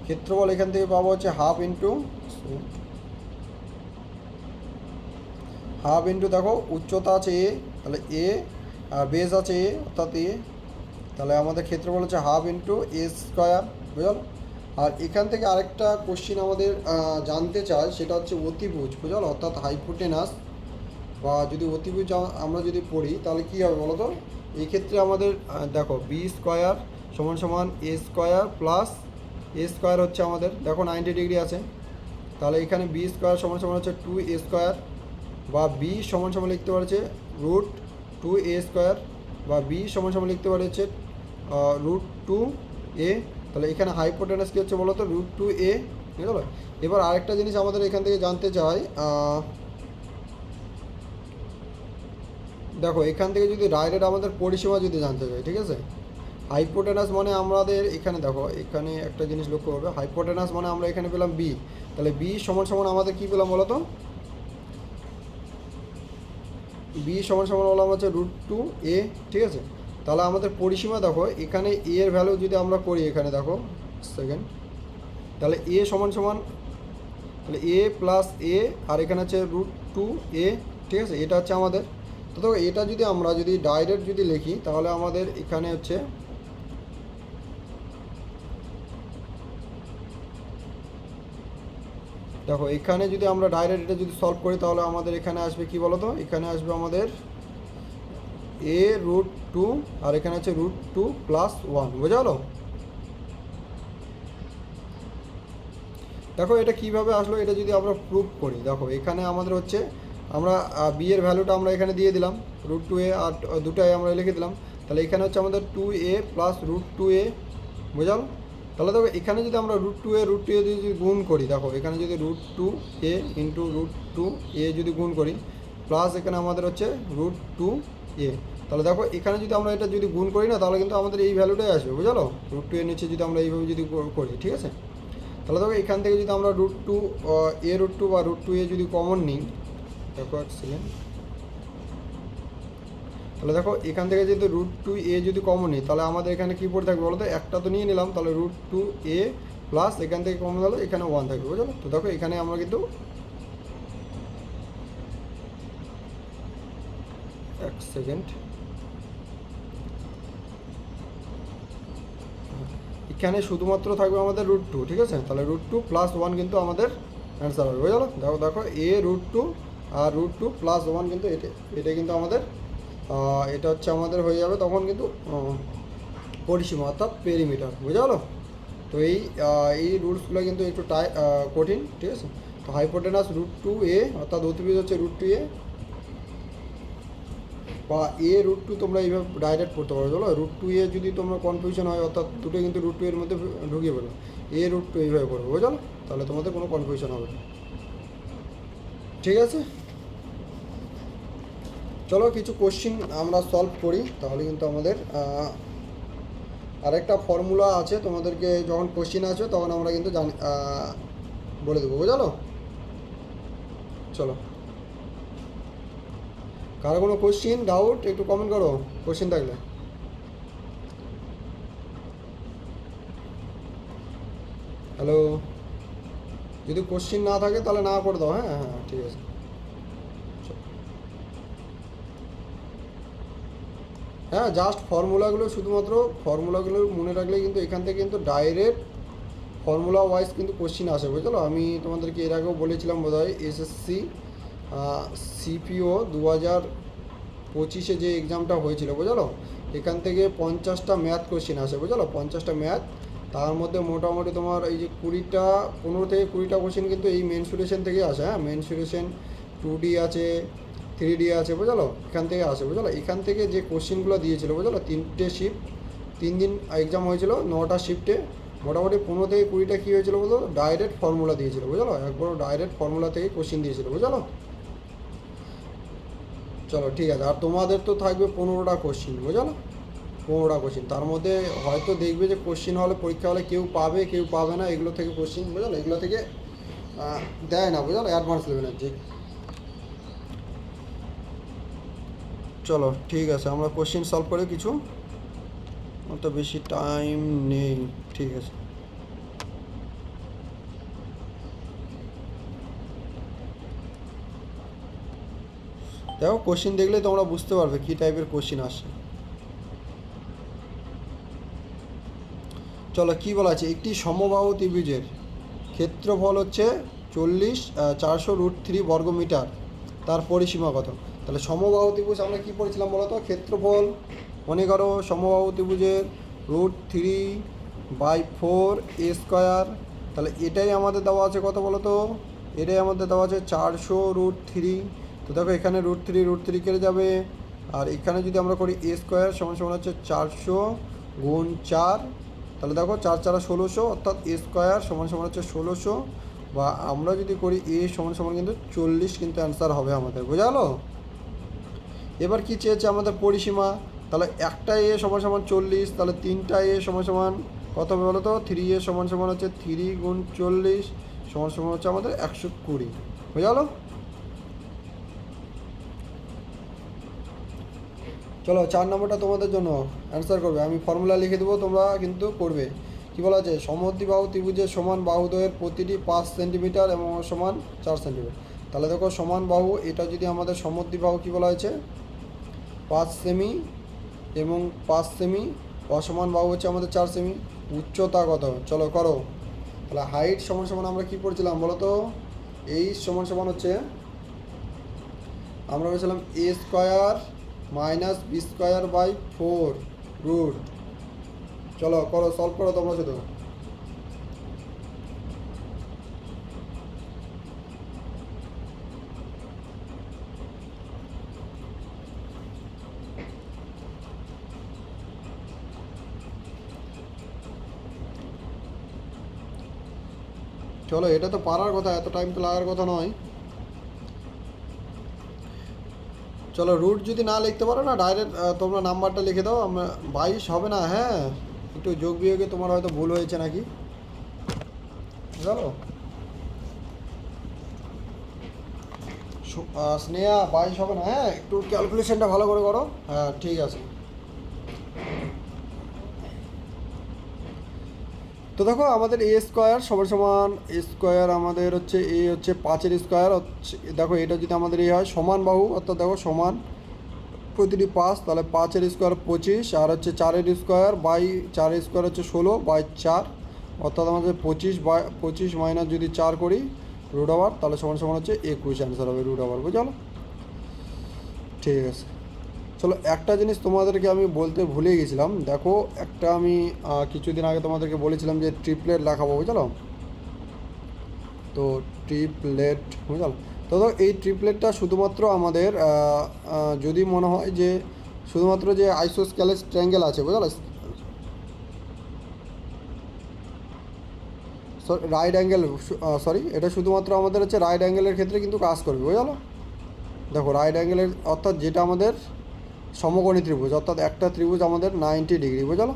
ক্ষেত্রফল এখান থেকে পাবো হচ্ছে হাফ ইন্টু দেখো উচ্চতা আছে এ, তাহলে এ, আর বেস আছে এ অর্থাৎ এ, তাহলে আমাদের ক্ষেত্রফল হচ্ছে হাফ ইন্টু a², বুঝালো। আর এখান থেকে আরেকটা কোশ্চিন আমাদের জানতে চায়, সেটা হচ্ছে অতিভুজ, বুঝালো, অর্থাৎ হাইপোটেনাস, বা যদি অতিভুজ আমরা যদি পড়ি তাহলে কী হবে বলো তো। এই ক্ষেত্রে আমাদের দেখো b² সমান সমান a² প্লাস a² হচ্ছে আমাদের, দেখো 90 ডিগ্রি আছে, তাহলে এখানে b² সমান সমান হচ্ছে 2a², বা b সমান সমান লিখতে পারছে √2a², বা b সমান সমান লিখতে পারে হচ্ছে √2a। তাহলে এখানে হাইপোটেনাস কী হচ্ছে বলো তো, √2a, বুঝতে পারো। এবার আরেকটা জিনিস আমাদের এখান থেকে জানতে চাই, দেখো এখান থেকে যদি ডাইরেক্ট আমাদের পরিসীমা যদি জানতে চাই, ঠিক আছে, হাইপোটেনাস মানে আমাদের এখানে দেখো এখানে একটা জিনিস লক্ষ্য করবে, হাইপোটেনাস মানে আমরা এখানে পেলাম বি, তাহলে বি সমান সমান আমাদের কী পেলাম বলো তো, বি সমান সমান বললাম হচ্ছে √2a, ঠিক আছে। তাহলে আমাদের পরিসীমা দেখো এখানে এ এর ভ্যালু যদি আমরা করি, এখানে দেখো সেকেন্ড, তাহলে এ সমান সমান, তাহলে a+a, আর এখানে হচ্ছে √2a, ঠিক আছে, এটা হচ্ছে আমাদের। তো দেখো এটা যদি আমরা যদি ডাইরেক্ট যদি লিখি, তাহলে আমাদের এখানে হচ্ছে দেখো এখানে যদি আমরা ডাইরেক্ট এটা যদি সলভ করি তাহলে আমাদের এখানে আসবে কি বলো তো, এখানে আসবে আমাদের a√2 আর এখানে আছে √2 + 1, বোঝা গেলো? দেখো এটা কিভাবে আসলো, এটা যদি আমরা প্রুভ করি, দেখো এখানে আমাদের হচ্ছে আমরা বি এর ভ্যালুটা আমরা এখানে দিয়ে দিলাম √2a আর দুটাই আমরা লিখে দিলাম, তাহলে এখানে হচ্ছে আমাদের 2a + √2a, বোঝাল? তাহলে দেখো এখানে যদি আমরা √2a যদি গুণ করি, দেখো এখানে যদি √2a ইন্টু √2a যদি গুণ করি প্লাস এখানে আমাদের হচ্ছে √2a, তাহলে দেখো এখানে যদি আমরা এটা যদি গুণ করি না তাহলে কিন্তু আমাদের এই ভ্যালুটাই আসবে, বুঝালো? √2 এর নিচে যদি আমরা এইভাবে যদি করি, ঠিক আছে? তাহলে দেখো এখান থেকে যদি আমরা √2 বা √2a যদি কমন নিই, দেখো এক সেকেন্ড, তাহলে দেখো এখান থেকে যদি √2a যদি কমন নিই তাহলে আমাদের এখানে কী পড়ে থাকবে বলো তো, একটা তো নিয়ে নিলাম, তাহলে √2a প্লাস এখান থেকে কমন হলো এখানে 1 থাকবে, বুঝলো? তো দেখো এখানে আমরা কিন্তু এক সেকেন্ড, এখানে শুধুমাত্র থাকবে আমাদের √2, ঠিক আছে? তাহলে √2 + 1 কিন্তু আমাদের অ্যান্সার হবে, বুঝলো? দেখো দেখো a√2 আর √2 + 1 কিন্তু এটা কিন্তু আমাদের এটা হচ্ছে আমাদের হয়ে যাবে তখন কিন্তু পরিসীমা অর্থাৎ পেরিমিটার, বুঝা গেলো? তো এই রুলসগুলো কিন্তু একটু কঠিন, ঠিক আছে? তো হাইপোটেনাস √2a অর্থাৎ অতিভুজ হচ্ছে √2a বা a√2 তোমরা এইভাবে ডাইরেক্ট করতে পারো, চলো? √2a যদি তোমরা কনফিউশন হয় অর্থাৎ দুটো কিন্তু √2 এর মধ্যে ঢুকিয়ে পড়বে, a√2 এইভাবে করবে, বুঝলো? তাহলে তোমাদের কোনো কনফিউশন হবে না, ঠিক আছে? চলো কিছু কোশ্চিন আমরা সলভ করি, তাহলে কিন্তু আমাদের আরেকটা ফর্মুলা আছে, তোমাদেরকে যখন কোশ্চিন আসবে তখন আমরা কিন্তু বলে দেবো, বুঝলো? চলো, কারো কোনো কোশ্চিন ডাউট একটু কমেন্ট করো, কোশ্চিন থাকলে। হ্যালো, যদি কোশ্চিন না থাকে তাহলে না করে দাও, হ্যাঁ হ্যাঁ ঠিক আছে। হ্যাঁ, জাস্ট ফর্মুলাগুলো, শুধুমাত্র ফর্মুলাগুলো মনে রাখলে কিন্তু এখান থেকে কিন্তু ডাইরেক্ট ফর্মুলা ওয়াইজ কিন্তু কোশ্চিন আসে, বুঝলো? আমি তোমাদেরকে এর আগেও বলেছিলাম বোধহয়, এসএসসি সিপিও 2025-এ যে এক্সামটা হয়েছিল, বুঝলো? এখান থেকে 50টা ম্যাথ কোশ্চিন আসে, বুঝলো? 50টা ম্যাথ, তার মধ্যে মোটামুটি তোমার এই যে 15 থেকে 20টা কোশ্চিন কিন্তু এই মেনসুরেশন থেকেই আসে, হ্যাঁ? মেনসুরেশন 2D আছে, 3D আছে, বুঝলো? এখান থেকে আসে, বুঝলো? এখান থেকে যে কোশ্চিনগুলো দিয়েছিল, বুঝলো? 3টে শিফট, 3 দিন এক্সাম হয়েছিল, 9টা শিফটে মোটামুটি 15 থেকে 20টা কী হয়েছিল বলো, ডাইরেক্ট ফর্মুলা দিয়েছিল, বুঝলো? একবার ডাইরেক্ট ফর্মুলা থেকে কোশ্চিন দিয়েছিল, বুঝলো? চলো ঠিক আছে, আর তোমাদের তো থাকবে 15টা কোশ্চিন, বুঝলো? 15টা কোশ্চিন, তার মধ্যে হয়তো দেখবে যে কোশ্চিন হলে পরীক্ষা হলে কেউ পাবে কেউ পাবে না, এগুলো থেকে কোশ্চিন, বুঝলো? এগুলো থেকে দেয় না, বুঝলো? অ্যাডভান্স লেভেলের যে। চলো ঠিক আছে, আমরা কোশ্চিন সলভ করে কিছু, অত বেশি টাইম নেই, ঠিক আছে? দেখো কোশ্চিন দেখলে তোমরা বুঝতে পারবে কী টাইপের কোশ্চিন আসে। চলো কী বলা আছে, একটি সমবাহু ত্রিভুজের ক্ষেত্রফল হচ্ছে 400√3 বর্গমিটার, তার পরিসীমা কত? তাহলে সমবাহু ত্রিভুজ আমরা কী পড়েছিলাম বলো তো, ক্ষেত্রফল। মনে করো সমবাহু ত্রিভুজের √3/4a², তাহলে এটাই আমাদের দেওয়া আছে কত বলো তো, এটাই আমাদের দেওয়া আছে 400√3। তো দেখো এখানে √3 কেটে যাবে, আর এখানে যদি আমরা করি a² সমান হচ্ছে 400 গুণ 4, তাহলে দেখো 4 4 1600, অর্থাৎ a² সমান হচ্ছে 1600, বা আমরা যদি করি a সমান কিন্তু 40 কিন্তু অ্যান্সার হবে আমাদের, বোঝা গেলো? এবার কি চেয়েছে আমাদের পরিসীমা, তাহলে একটা a সমান 40, তাহলে 3টা a সমান কত হবে বলো তো, 3a সমান হচ্ছে 3 গুণ 40 সমান হচ্ছে আমাদের 120, বোঝা গেলো? চলো 4 নম্বরটা তোমাদের জন্য অ্যান্সার করবে, আমি ফর্মুলা লিখে দেবো, তোমরা কিন্তু করবে। কী বলা আছে, সমদ্বিবাহু ত্রিভুজের সমান বাহুদ্বয়ের প্রতিটি 5 সেন্টিমিটার এবং সমান 4 সেন্টিমিটার। তাহলে দেখো সমান বাহু, এটা যদি আমাদের সমদ্বিবাহু কী বলা হয়েছে, 5 সেমি এবং 5 সেমি, অসমান বাহু হচ্ছে আমাদের 4 সেমি। উচ্চতা কত, চলো করো। তাহলে হাইট সমান আমরা কী পড়ছিলাম বলো তো, এইচ সমান সমান হচ্ছে আমরা বলেছিলাম A square minus B square by 4 root. চলো করো, সলভ করো তোমরা শুধু। চলো, এটা তো পারার কথা, এত টাইম তো লাগার কথা নয়। চলো, রুট যদি না লিখতে পারো না, ডাইরেক্ট তোমরা নাম্বারটা লিখে দাও। আমরা 22 হবে না, হ্যাঁ একটু যোগ বিয়োগে তোমার হয়তো ভুল হয়েছে নাকি। চলো স্নেহা, 22 হবে না, হ্যাঁ একটু ক্যালকুলেশনটা ভালো করে করো। হ্যাঁ ঠিক আছে। তো দেখো আমাদের এ স্কোয়ার সমান সমান এ স্কোয়ার আমাদের হচ্ছে এ হচ্ছে 5-এর স্কোয়ার হচ্ছে। দেখো এটা যদি আমাদের এ হয় সমান বাহু, অর্থাৎ দেখো সমান প্রতিটি 5, তাহলে 5-এর স্কোয়ার 25, আর হচ্ছে 4-এর স্কোয়ার বাই 4-এর স্কোয়ার হচ্ছে 16 বাই 4, অর্থাৎ আমাদের 25 মাইনাস যদি 4 করি রুট ওভার, তাহলে সমান সমান হচ্ছে 21 অ্যান্সার হবে রুট ওভার। বুঝলো? ঠিক আছে। চলো, একটা জিনিস তোমাদেরকে আমি বলতে ভুলে গেছিলাম। দেখো একটা আমি কিছুদিন আগে তোমাদেরকে বলেছিলাম যে ট্রিপলেট লেখাবো, বুঝলো? তো ট্রিপলেট, বুঝলো? তো দেখো এই ট্রিপলেটটা শুধুমাত্র আমাদের যদি মনে হয় যে শুধুমাত্র যে আইসোস্কেলেস ট্রায়াঙ্গেল আছে, বুঝলো, রাইট অ্যাঙ্গেল, সরি এটা শুধুমাত্র আমাদের হচ্ছে রাইট অ্যাঙ্গেলের ক্ষেত্রে কিন্তু কাজ করবে, বুঝলো? দেখো রাইট অ্যাঙ্গেলের অর্থাৎ যেটা আমাদের সমকোণী ত্রিভুজ, অর্থাৎ একটা ত্রিভুজ আমাদের 90 ডিগ্রি, বুঝলো?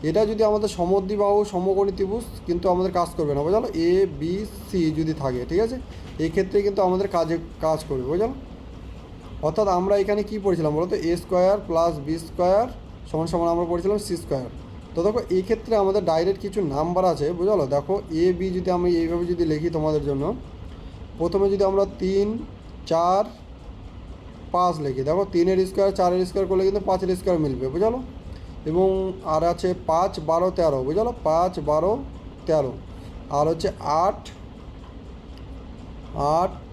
এটা যদি আমাদের সমদ্বিবাহু সমকোণী ত্রিভুজ কিন্তু আমাদের কাজ করবে না, বুঝলো? এ বি সি যদি থাকে, ঠিক আছে, এই ক্ষেত্রে কিন্তু আমাদের কাজ করবে, বুঝলো? অর্থাৎ আমরা এখানে কি পড়েছিলাম বলো তো, এ স্কোয়ার প্লাস বি স্কোয়ার সমান সমান আমরা পড়েছিলাম সি স্কোয়ার। তো দেখো এই ক্ষেত্রে আমাদের ডাইরেক্ট কিছু নাম্বার আছে, বুঝলো? দেখো এ বি যদি আমি এইভাবে যদি লিখি তোমাদের জন্য, প্রথমে যদি আমরা 3, 4, 5 লিখি, দেখো 3-এর স্কোয়ার 4-এর স্কোয়ার করলে কিন্তু 5-এর স্কোয়ার মিলবে, বুঝলো? এবং আর আছে 5, 12, 13, বুঝলো? 5, 12, 13, আর হচ্ছে 8,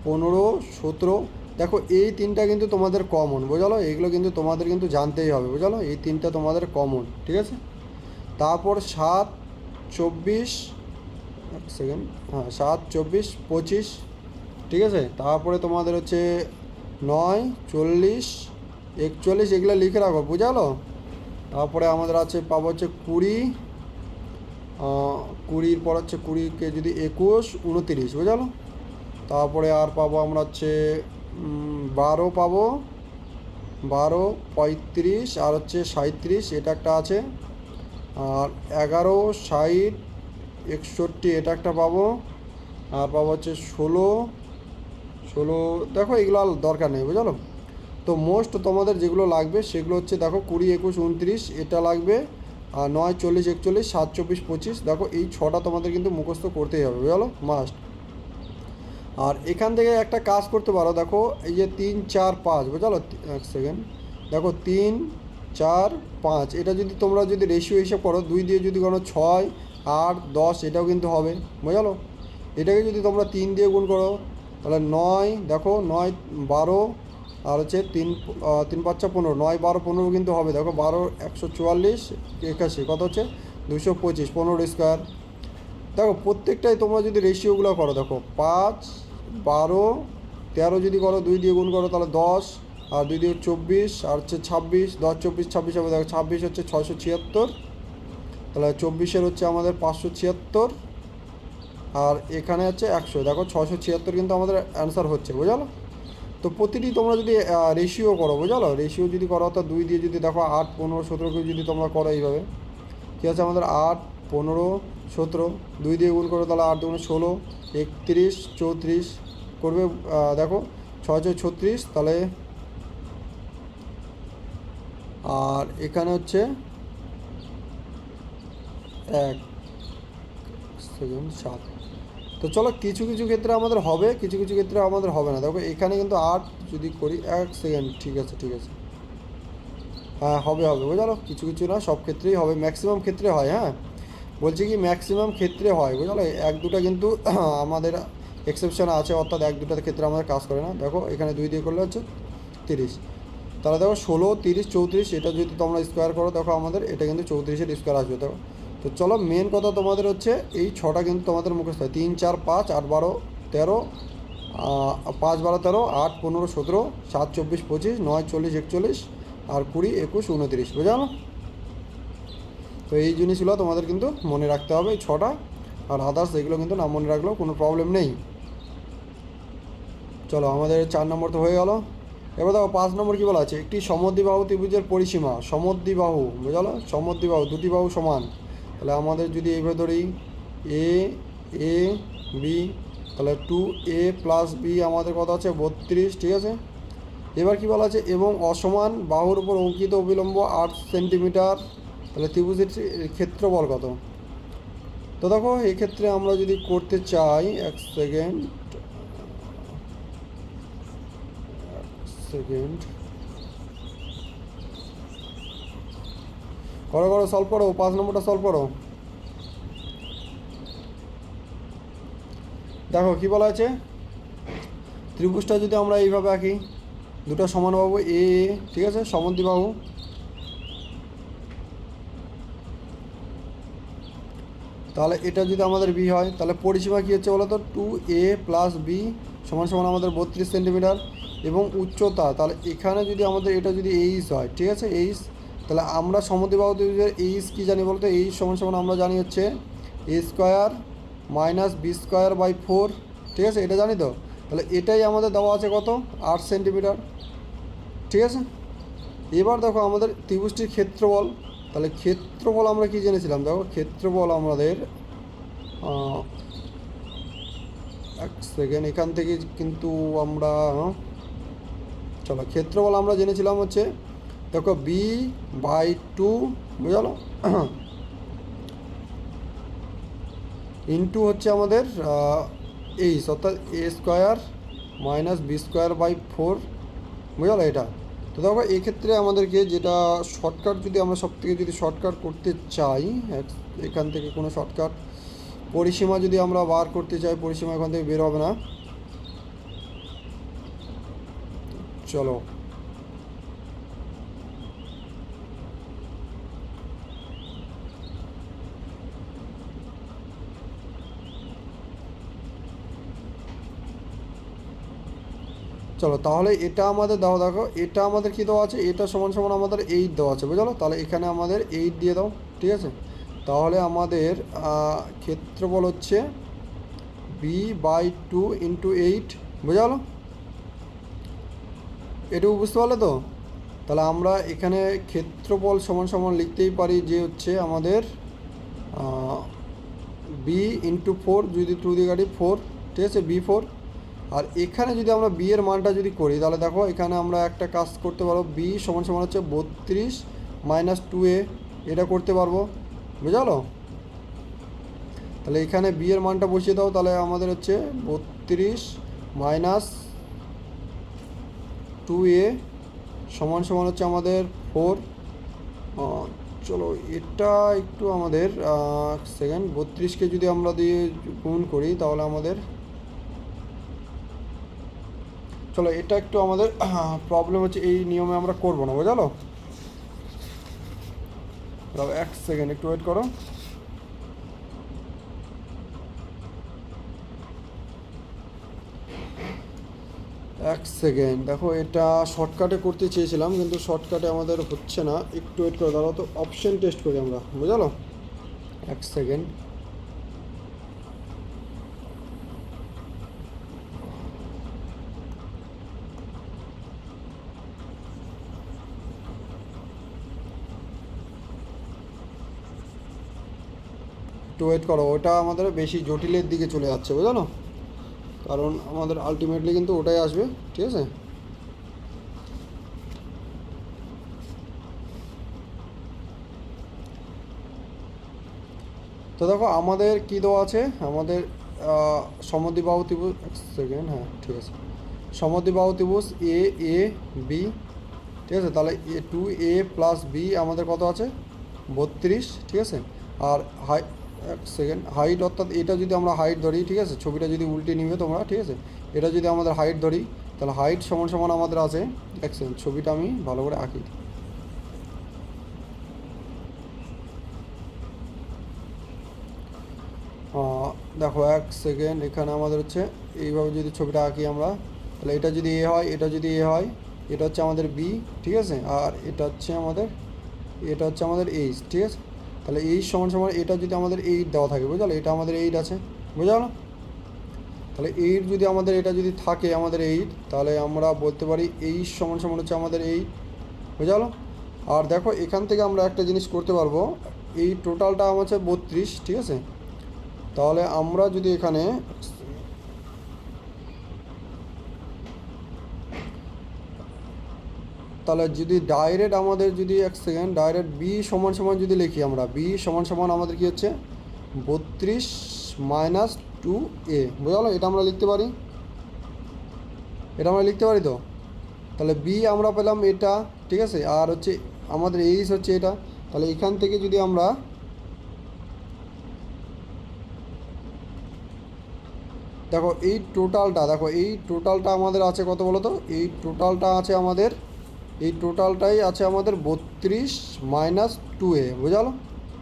15, 17। দেখো এই তিনটা কিন্তু তোমাদের কমন, বুঝলো? এইগুলো কিন্তু তোমাদের কিন্তু জানতেই হবে, বুঝলো? এই তিনটা তোমাদের কমন, ঠিক আছে। তারপর 7, 24, এক সেকেন্ড, হ্যাঁ 7, 24, 25, ঠিক আছে। তারপরে তোমাদের হচ্ছে 9, 40, 41, এগুলো লিখে রাখো, বুঝালো? তারপরে আমাদের আছে পাবো হচ্ছে 20, 20-র পর হচ্ছে 20কে যদি 21, 29, বুঝালো? তারপরে আর পাবো আমরা হচ্ছে 12 পাবো, 12, 35, আর হচ্ছে 37, এটা একটা আছে। আর 11, 60, 61, এটা একটা পাবো। আর পাবো হচ্ছে 16, দেখো এগুলো আর দরকার নেই, বুঝলো? তো মোস্ট তোমাদের যেগুলো লাগবে সেগুলো হচ্ছে দেখো 20, 21, 29 এটা লাগবে, আর 9, 40, 41, 7, 24, 25, দেখো এই 6টা তোমাদের কিন্তু মুখস্থ করতেই হবে, বুঝলো, মাস্ট। আর এখান থেকে একটা কাজ করতে পারো, দেখো এই যে 3, 4, 5, বুঝলো? এক সেকেন্ড, দেখো 3, 4, 5, এটা যদি তোমরা যদি রেশিও হিসাব করো 2 দিয়ে যদি করো 6, 8, 10, এটাও কিন্তু হবে, বুঝলো? এটাকে যদি তোমরা 3 দিয়ে গুণ করো তাহলে 9, দেখো 9, 12, আর হচ্ছে 3, 3, 5, 15, 9, 12, 15 কিন্তু হবে। দেখো 12, 144, 81, কত হচ্ছে 225, 15 স্কোয়ার। দেখো প্রত্যেকটাই তোমরা যদি রেশিওগুলো করো, দেখো 5, 12, 13 যদি করো 2 দিয়ে গুণ করো তাহলে 10, আর 2 দিয়ে 24, আর হচ্ছে 26, 10, 24, 26 হবে। দেখো 26 হচ্ছে 676, তাহলে 24-এর হচ্ছে আমাদের 576, আর এখানে হচ্ছে 100, দেখো 676 কিন্তু আমাদের অ্যান্সার হচ্ছে, বুঝলো? তো প্রতিটি তোমরা যদি রেশিও করো, বুঝলো? রেশিও যদি করো অর্থাৎ 2 দিয়ে যদি দেখো 8, 15, 17কে যদি তোমরা করো এইভাবে, কী আছে আমাদের 8, 15, 17, 2 দিয়ে গুণ করো তাহলে 8 2 16, 31, 34 করবে। দেখো 6 6 36, তাহলে আর এখানে হচ্ছে 1 সেকেন্ড 7। তো চলো কিছু কিছু ক্ষেত্রে আমাদের হবে, কিছু কিছু ক্ষেত্রে আমাদের হবে না। দেখো এখানে কিন্তু 8 যদি করি, 1 সেকেন্ড, ঠিক আছে ঠিক আছে, হ্যাঁ হবে বুঝলো? কিছু কিছু না, সব ক্ষেত্রেই হবে, ম্যাক্সিমাম ক্ষেত্রে হয়। হ্যাঁ বলছি কি ম্যাক্সিমাম ক্ষেত্রে হয়, বুঝলো? 1 2টা কিন্তু আমাদের এক্সেপশন আছে, অর্থাৎ 1-2টার ক্ষেত্রে আমাদের কাজ করে না। দেখো এখানে 2 দিয়ে করলে হচ্ছে 30, তাহলে দেখো 16, 30, 34, এটা যদি তোমরা স্কোয়ার করো দেখো আমাদের এটা কিন্তু 34-এর স্কোয়ার আসবে। দেখো তো চলো মেন কথা তোমাদের হচ্ছে এই 6টা কিন্তু তোমাদের মুখস্থ হয়, 3, 4, 5, 8, 12, 13, 5, 12, 13, 8, 15, 17, 7, 24, 25, 9, 40, 41, আর 20, 21, 29, বোঝানো? তো এই জিনিসগুলো তোমাদের কিন্তু মনে রাখতে হবে, এই 6টা। আর আদার্স এগুলো কিন্তু না মনে রাখলেও কোনো প্রবলেম নেই। চলো আমাদের 4 নম্বর তো হয়ে গেল। এবার দেখো 5 নম্বর কী বলা আছে, একটি সমদ্বিবাহু ত্রিভুজের পরিসীমা, সমদ্বিবাহু বুঝালো, সমদ্বিবাহু দুটি বাহু সমান। তাহলে আমাদের যদি এইভাবে ধরি এ এ বি, তাহলে 2a + b আমাদের কত আছে 32, ঠিক আছে। এবার কী বলা আছে, এবং অসমান বাহুর উপর অঙ্কিত অবিলম্ব 8 সেন্টিমিটার, তাহলে ত্রিভুজের ক্ষেত্রফল কত? তো দেখো এক্ষেত্রে আমরা যদি করতে চাই, এক সেকেন্ড করো সলভ করো, 5 নম্বরটা সলভ করো। দেখো কি বলা আছে, ত্রিভুজটা যদি আমরা এইভাবে আঁকি, দুটো সমান বাহু এ, ঠিক আছে, সমদ্বিবাহু। তাহলে এটা যদি আমাদের বি হয়, তাহলে পরিসীমা কী হচ্ছে বলো তো, 2a + b সমান আমাদের 32 সেন্টিমিটার। এবং উচ্চতা, তাহলে এখানে যদি আমাদের এটা যদি এইচ হয়, ঠিক আছে, এইচ, তাহলে আমরা সমদ্বিবাহু ত্রিভুজের এইচ কী জানি বলতো, এইচ সমান আমরা জানি হচ্ছে a² - b²/4, ঠিক আছে, এটা জানি তো। তাহলে এটাই আমাদের দেওয়া আছে কত, 8 সেন্টিমিটার, ঠিক আছে। এবার দেখো আমাদের ত্রিভুজটির ক্ষেত্রফল, তাহলে ক্ষেত্রফল আমরা কি জেনেছিলাম, দেখো ক্ষেত্রফল আমাদের এক সেকেন্ড, এখান থেকে কিন্তু আমরা, চলো ক্ষেত্রফল আমরা জেনেছিলাম হচ্ছে, দেখো b/2 বুঝালো, ইন্টু হচ্ছে আমাদের এইচ, অর্থাৎ a² - b²/4 বুঝালো এটা। তো দেখো এক্ষেত্রে আমাদেরকে যেটা শর্টকাট, যদি আমরা সবথেকে যদি শর্টকাট করতে চাই, এখান থেকে কোনো শর্টকাট পরিসীমা যদি আমরা বার করতে চাই, পরিসীমা এখান থেকে বের হবে না। চলো চলো তাহলে এটা আমাদের দাও, দেখো এটা আমাদের কী দেওয়া আছে, এটা সমান আমাদের 8 দেওয়া আছে বুঝলো, তাহলে এখানে আমাদের 8 দিয়ে দাও, ঠিক আছে। তাহলে আমাদের ক্ষেত্রফল হচ্ছে b/2 × 8 বুঝলো, এটুকু বুঝতে পারলে তো। তাহলে আমরা এখানে ক্ষেত্রফল সমান লিখতেই পারি যে হচ্ছে আমাদের b × 4, যদি 2 দিয়ে কাটি 4, ঠিক আছে, b4। আর এখানে যদি আমরা বি এর মানটা যদি করি, তাহলে দেখো এখানে আমরা একটা কাজ করতে পারবো, বি সমান হচ্ছে 32 - 2a, এটা করতে পারবো বুঝালো। তাহলে এখানে বি এর মানটা বসিয়ে দাও, তাহলে আমাদের হচ্ছে 32 - 2a সমান হচ্ছে আমাদের 4। চলো এটা একটু আমাদের সেকেন্ড, 32কে যদি আমরা দিয়ে গুণ করি তাহলে আমাদের, চলো এটা একটু আমাদের প্রবলেম হচ্ছে, এই নিয়মে আমরা করবো না বুঝালো। এক সেকেন্ড একটু ওয়েট করো। এক সেকেন্ড, দেখো এটা শর্টকাটে করতে চেয়েছিলাম কিন্তু শর্টকাটে আমাদের হচ্ছে না, একটু ওয়েট করো, দাঁড়াও তো অপশন টেস্ট করি আমরা বুঝালো। এক সেকেন্ড, একটু ওয়েট করো, ওটা আমাদের বেশি জটিলের দিকে চলে যাচ্ছে বুঝলো, কারণ আমাদের আলটিমেটলি কিন্তু ওটাই আসবে, ঠিক আছে। তো দেখো আমাদের কী দেওয়া আছে, আমাদের সমদ্বিবাহু ত্রিভুজ, এক সেকেন্ড, হ্যাঁ ঠিক আছে, সমদ্বিবাহু ত্রিভুজ এ এ বি, ঠিক আছে। তাহলে 2a + b আমাদের কত আছে 32, ঠিক আছে। আর এক সেকেন্ড, হাইট অর্থাৎ এটা যদি আমরা হাইট ধরি, ঠিক আছে, ছবিটা যদি উল্টে নিবে তোমরা, ঠিক আছে, এটা যদি আমাদের হাইট ধরি, তাহলে হাইট সমান সমান আমাদের আছে, এক সেকেন্ড ছবিটা আমি ভালো করে আঁকি। দেখো এক সেকেন্ড, এখানে আমাদের হচ্ছে এইভাবে যদি ছবিটা আঁকি আমরা, তাহলে এটা যদি এ হয়, এটা যদি এ হয়, এটা হচ্ছে আমাদের বি, ঠিক আছে, আর এটা হচ্ছে আমাদের এইচ, ঠিক আছে। তাহলে এইচ সমান সমান এটা যদি আমাদের 8 দেওয়া থাকে, বুঝলো, এটা আমাদের 8 আছে, বুঝলো। তাহলে 8 যদি আমাদের এটা যদি থাকে আমাদের 8, তাহলে আমরা বলতে পারি এইচ সমান সমান হচ্ছে আমাদের 8, বুঝলো। আর দেখো এখান থেকে আমরা একটা জিনিস করতে পারবো, এই টোটালটা আমার হচ্ছে 32, ঠিক আছে। তাহলে আমরা যদি এখানে তাহলে যদি ডাইরেক্ট আমাদের যদি এক সেকেন্ড ডাইরেক্ট বি সমান সমান যদি লিখি আমরা, বি সমান সমান আমাদের কী হচ্ছে 32 মাইনাস 2a, বুঝলো, এটা আমরা লিখতে পারি, তো। তাহলে বি আমরা পেলাম এটা, ঠিক আছে, আর হচ্ছে আমাদের এইচ হচ্ছে এটা। তাহলে এখান থেকে যদি আমরা দেখো এই টোটালটা আমাদের আছে কত বলো তো, এই টোটালটাই আছে আমাদের 32 মাইনাস 2a, বুঝালো,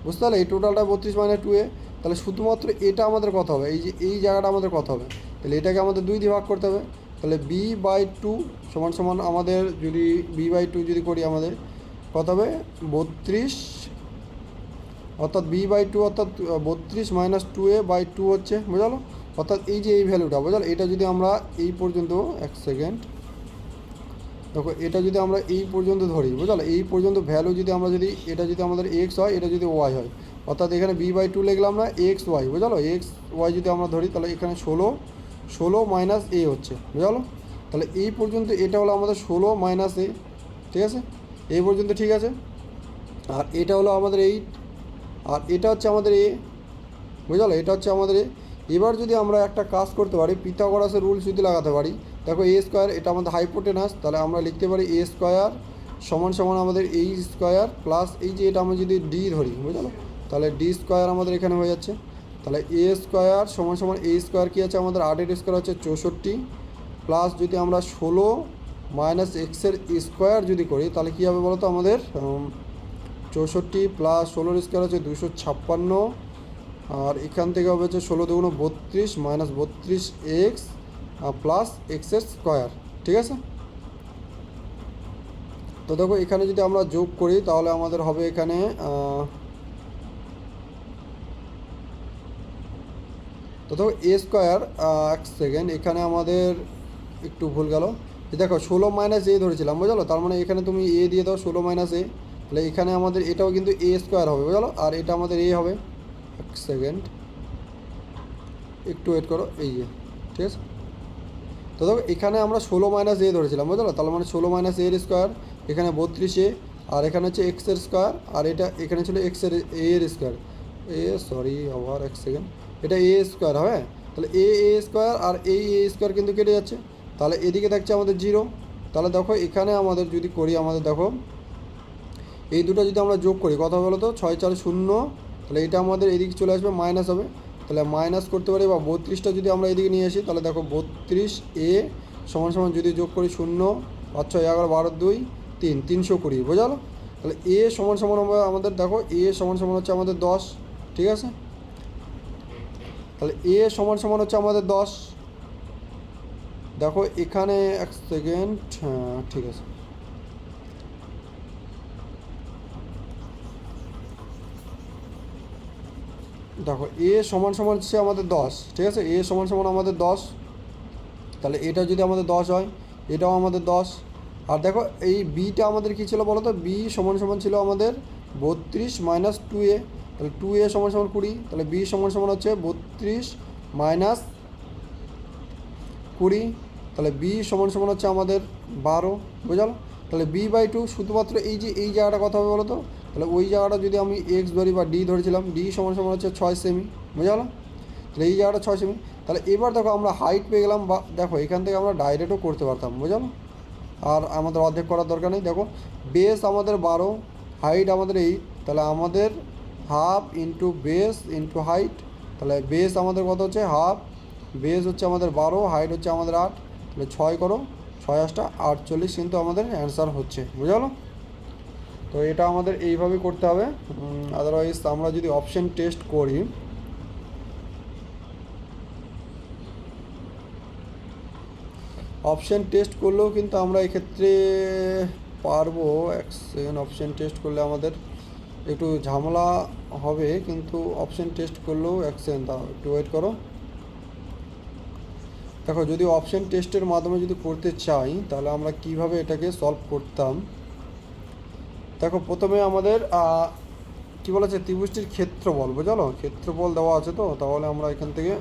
বুঝতে পারলে, এই টোটালটা 32 মাইনাস 2a। তাহলে শুধুমাত্র এটা আমাদের কত হবে, এই যে এই জায়গাটা আমাদের কত হবে, তাহলে এটাকে আমাদের 2 দিয়ে ভাগ করতে হবে। তাহলে b/2 সমান সমান আমাদের যদি b/2 যদি করি আমাদের কত হবে 32, অর্থাৎ b/2 অর্থাৎ 32 মাইনাস 2a/2 হচ্ছে, বুঝালো, অর্থাৎ এই যে এই ভ্যালুটা, বুঝালো, এটা যদি আমরা এই পর্যন্ত এক সেকেন্ড দেখো এটা যদি আমরা এই পর্যন্ত ধরি, বুঝলো, এই পর্যন্ত ভ্যালু যদি আমরা যদি এটা যদি আমাদের এক্স হয়, এটা যদি ওয়াই হয়, অর্থাৎ এখানে b/2 লিখলাম না, এক্স ওয়াই, বুঝলো, এক্স ওয়াই যদি আমরা ধরি, তাহলে এখানে 16 মাইনাস এ হচ্ছে, বুঝলো। তাহলে এই পর্যন্ত এটা হলো আমাদের 16 মাইনাস এ, ঠিক আছে, এই পর্যন্ত ঠিক আছে। আর এটা হলো আমাদের 8, আর এটা হচ্ছে আমাদের এ, বুঝলো, এটা হচ্ছে আমাদের এ। এবার যদি আমরা একটা কাজ করতে পারি, পিথাগোরাসের রুলস যদি লাগাতে পারি, দেখো এ স্কোয়ার এটা আমাদের হাইপোটেনাস, তাহলে আমরা লিখতে পারি এ স্কোয়ার সমান সমান আমাদের এই স্কোয়ার প্লাস এই যে এটা আমরা যদি ডি ধরি, বুঝলো, তাহলে ডি স্কোয়ার আমাদের এখানে হয়ে যাচ্ছে। তাহলে এ স্কোয়ার সমান সমান এ স্কোয়ার কী আছে আমাদের 8 স্কোয়ার হচ্ছে 64, প্লাস যদি আমরা 16 মাইনাস এক্সের স্কোয়ার যদি করি, তাহলে কী হবে বলো তো আমাদের 64 প্লাস 16 স্কোয়ার হচ্ছে 256, আর এখান থেকে হবে হচ্ছে 16 দুগুণ 32 মাইনাস 32 এক্স প্লাস এক্সের স্কোয়ার, ঠিক আছে। তো দেখো এখানে যদি আমরা যোগ করি তাহলে আমাদের হবে এখানে তো দেখো এ স্কোয়ার, এক সেকেন্ড, এখানে আমাদের একটু ভুল গেল, দেখো 16 মাইনাস এ ধরেছিলাম, বুঝলো, তার মানে এখানে তুমি এ দিয়ে দাও 16 মাইনাস এ, তাহলে এখানে আমাদের এটাও কিন্তু এ স্কোয়ার হবে, বুঝলো, আর এটা আমাদের এ হবে, এক সেকেন্ড একটু ওয়েট করো, এই যে, ঠিক আছে। তো দেখো এখানে আমরা 16 মাইনাস এ ধরেছিলাম, বুঝলো, তাহলে মানে 16 মাইনাস এর স্কোয়ার, এখানে 32 এ, আর এখানে হচ্ছে এক্সের স্কোয়ার, আর এটা এখানে ছিল এক্সের এর স্কোয়ার, সরি আবার এক সেকেন্ড, এটা এ স্কোয়ার হবে, তাহলে এ স্কোয়ার আর এই এ স্কোয়ার কিন্তু কেটে যাচ্ছে, তাহলে এদিকে থাকছে আমাদের 0। তাহলে দেখো এখানে আমাদের যদি করি আমাদের দেখো এই দুটো যদি আমরা যোগ করি কত হবে বলো তো 6 4 0, তাহলে এটা আমাদের এদিকে চলে আসবে মাইনাস হবে, তাহলে মাইনাস করতে পারি, বা 32টা যদি আমরা এদিকে নিয়ে আসি, তাহলে দেখো 32 এ সমান সমান যদি যোগ করি 0 5 6 11 12 2 3 320, বোঝালো। তাহলে এ সমান সমান আমাদের দেখো এ সমান সমান হচ্ছে আমাদের 10, ঠিক আছে। তাহলে এ সমান সমান হচ্ছে আমাদের 10, দেখো এখানে এক সেকেন্ড, হ্যাঁ ঠিক আছে, দেখো এ সমান সমান হচ্ছে আমাদের 10, ঠিক আছে, এ সমান সমান আমাদের 10, তাহলে এটা যদি আমাদের 10 হয়, এটাও আমাদের 10। আর দেখো এই বিটা আমাদের কী ছিল বলো তো, বি সমান সমান ছিল আমাদের 32 মাইনাস 2a, তাহলে 2a সমান সমান 20, তাহলে বি সমান সমান হচ্ছে 32 মাইনাস 20, তাহলে বি সমান সমান হচ্ছে আমাদের 12, বোঝালো। তাহলে b/2 শুধুমাত্র এই যে এই জায়গাটা কথা হবে বলো তো, তাহলে ওই জায়গাটা যদি আমি এক্স ধরি বা ডি ধরেছিলাম, ডি সমান সমান হচ্ছে 6 সেমি, বোঝালো, তাহলে এই জায়গাটা 6 সেমি। তাহলে এবার দেখো আমরা হাইট পেয়ে গেলাম, বা দেখো এখান থেকে আমরা ডাইরেক্টও করতে পারতাম, বোঝালো, আর আমাদের অর্ধেক করার দরকার নেই। দেখো বেস আমাদের 12, হাইট আমাদের 8, তাহলে আমাদের half into base into height, তাহলে বেস আমাদের কত হচ্ছে হাফ, বেস হচ্ছে আমাদের 12, হাইট হচ্ছে আমাদের 8, তাহলে 6 করো, 6 8 48 কিন্তু আমাদের অ্যান্সার হচ্ছে, বুঝলো? তো এটা আমাদের এইভাবে করতে হবে। আদারওয়াইজ আমরা যদি অপশন টেস্ট করি, অপশন টেস্ট করলেও কিন্তু আমরা এক্ষেত্রে পারবো। এক সেকেন্ড, অপশন টেস্ট করলে আমাদের একটু ঝামেলা হবে, কিন্তু অপশন টেস্ট করলেও এক সেকেন্ড দাও, একটু ওয়েট করো। দেখো, যদি অপশন টেস্টের মাধ্যমে যদি করতে চাই তাহলে আমরা কিভাবে এটাকে সলভ করতাম। দেখো, প্রথমে আমাদের কী বলেছে, ত্রিভুজটির ক্ষেত্রফল, বুঝলো? ক্ষেত্রফল দেওয়া আছে, তো তাহলে আমরা এখান থেকে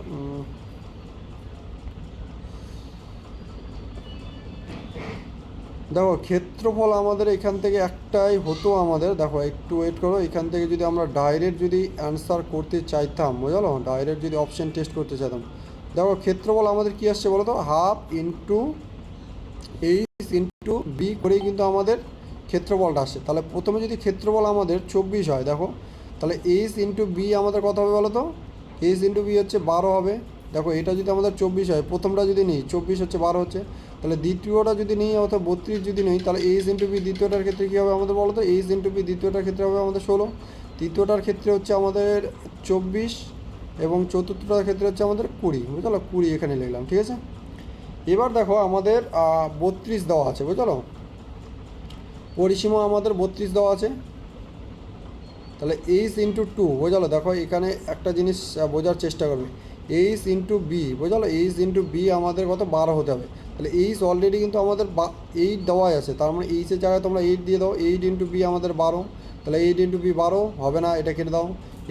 দেখো ক্ষেত্রফল আমাদের এখান থেকে একটাই হতো আমাদের। দেখো একটু ওয়েট করো, এখান থেকে যদি আমরা ডাইরেক্ট যদি অ্যান্সার করতে চাইতাম, বুঝলো, ডাইরেক্ট যদি অপশন টেস্ট করতে চাইতাম, দেখো ক্ষেত্রফল আমাদের কী আসছে বলো তো, half into H into B করেই কিন্তু আমাদের ক্ষেত্রফলটা আসছে। তাহলে প্রথমে যদি ক্ষেত্রফল আমাদের 24 হয়, দেখো তাহলে এইচ ইন্টু বি আমাদের কত হবে বলো তো, এইচ ইন্টু বি হচ্ছে 12 হবে। দেখো এটা যদি আমাদের 24 হয়, প্রথমটা যদি নিই 24 হচ্ছে 12 হচ্ছে, তাহলে দ্বিতীয়টা যদি নিই অর্থাৎ 32 যদি নিই, তাহলে এইচ ইন্টু বি দ্বিতীয়টার ক্ষেত্রে কী হবে আমাদের বলো তো, এইচ ইন্টু বি দ্বিতীয়টার ক্ষেত্রে হবে আমাদের 16, তৃতীয়টার ক্ষেত্রে হচ্ছে আমাদের 24 এবং চতুর্থটার ক্ষেত্রে হচ্ছে আমাদের 20, বুঝলো? 20 এখানে লিখলাম, ঠিক আছে। এবার দেখো আমাদের 32 দেওয়া আছে, বুঝলো, পরিসীমা আমাদের 32 দেওয়া আছে। তাহলে এইচ ইন্টু 2, বুঝলো? দেখো এখানে একটা জিনিস বোঝার চেষ্টা করবে, এইচ ইন্টু বি, বুঝলো, এইচ ইন্টু বি আমাদের কত 12 হতে হবে। তাহলে এইচ অলরেডি কিন্তু আমাদের 8 দেওয়াই আছে, তার মানে এইচের জায়গায় তোমরা 8 দিয়ে দাও, 8 ইন্টু বি আমাদের 12, তাহলে 8 ইন্টু বি 12 হবে না, এটা কেটে দাও,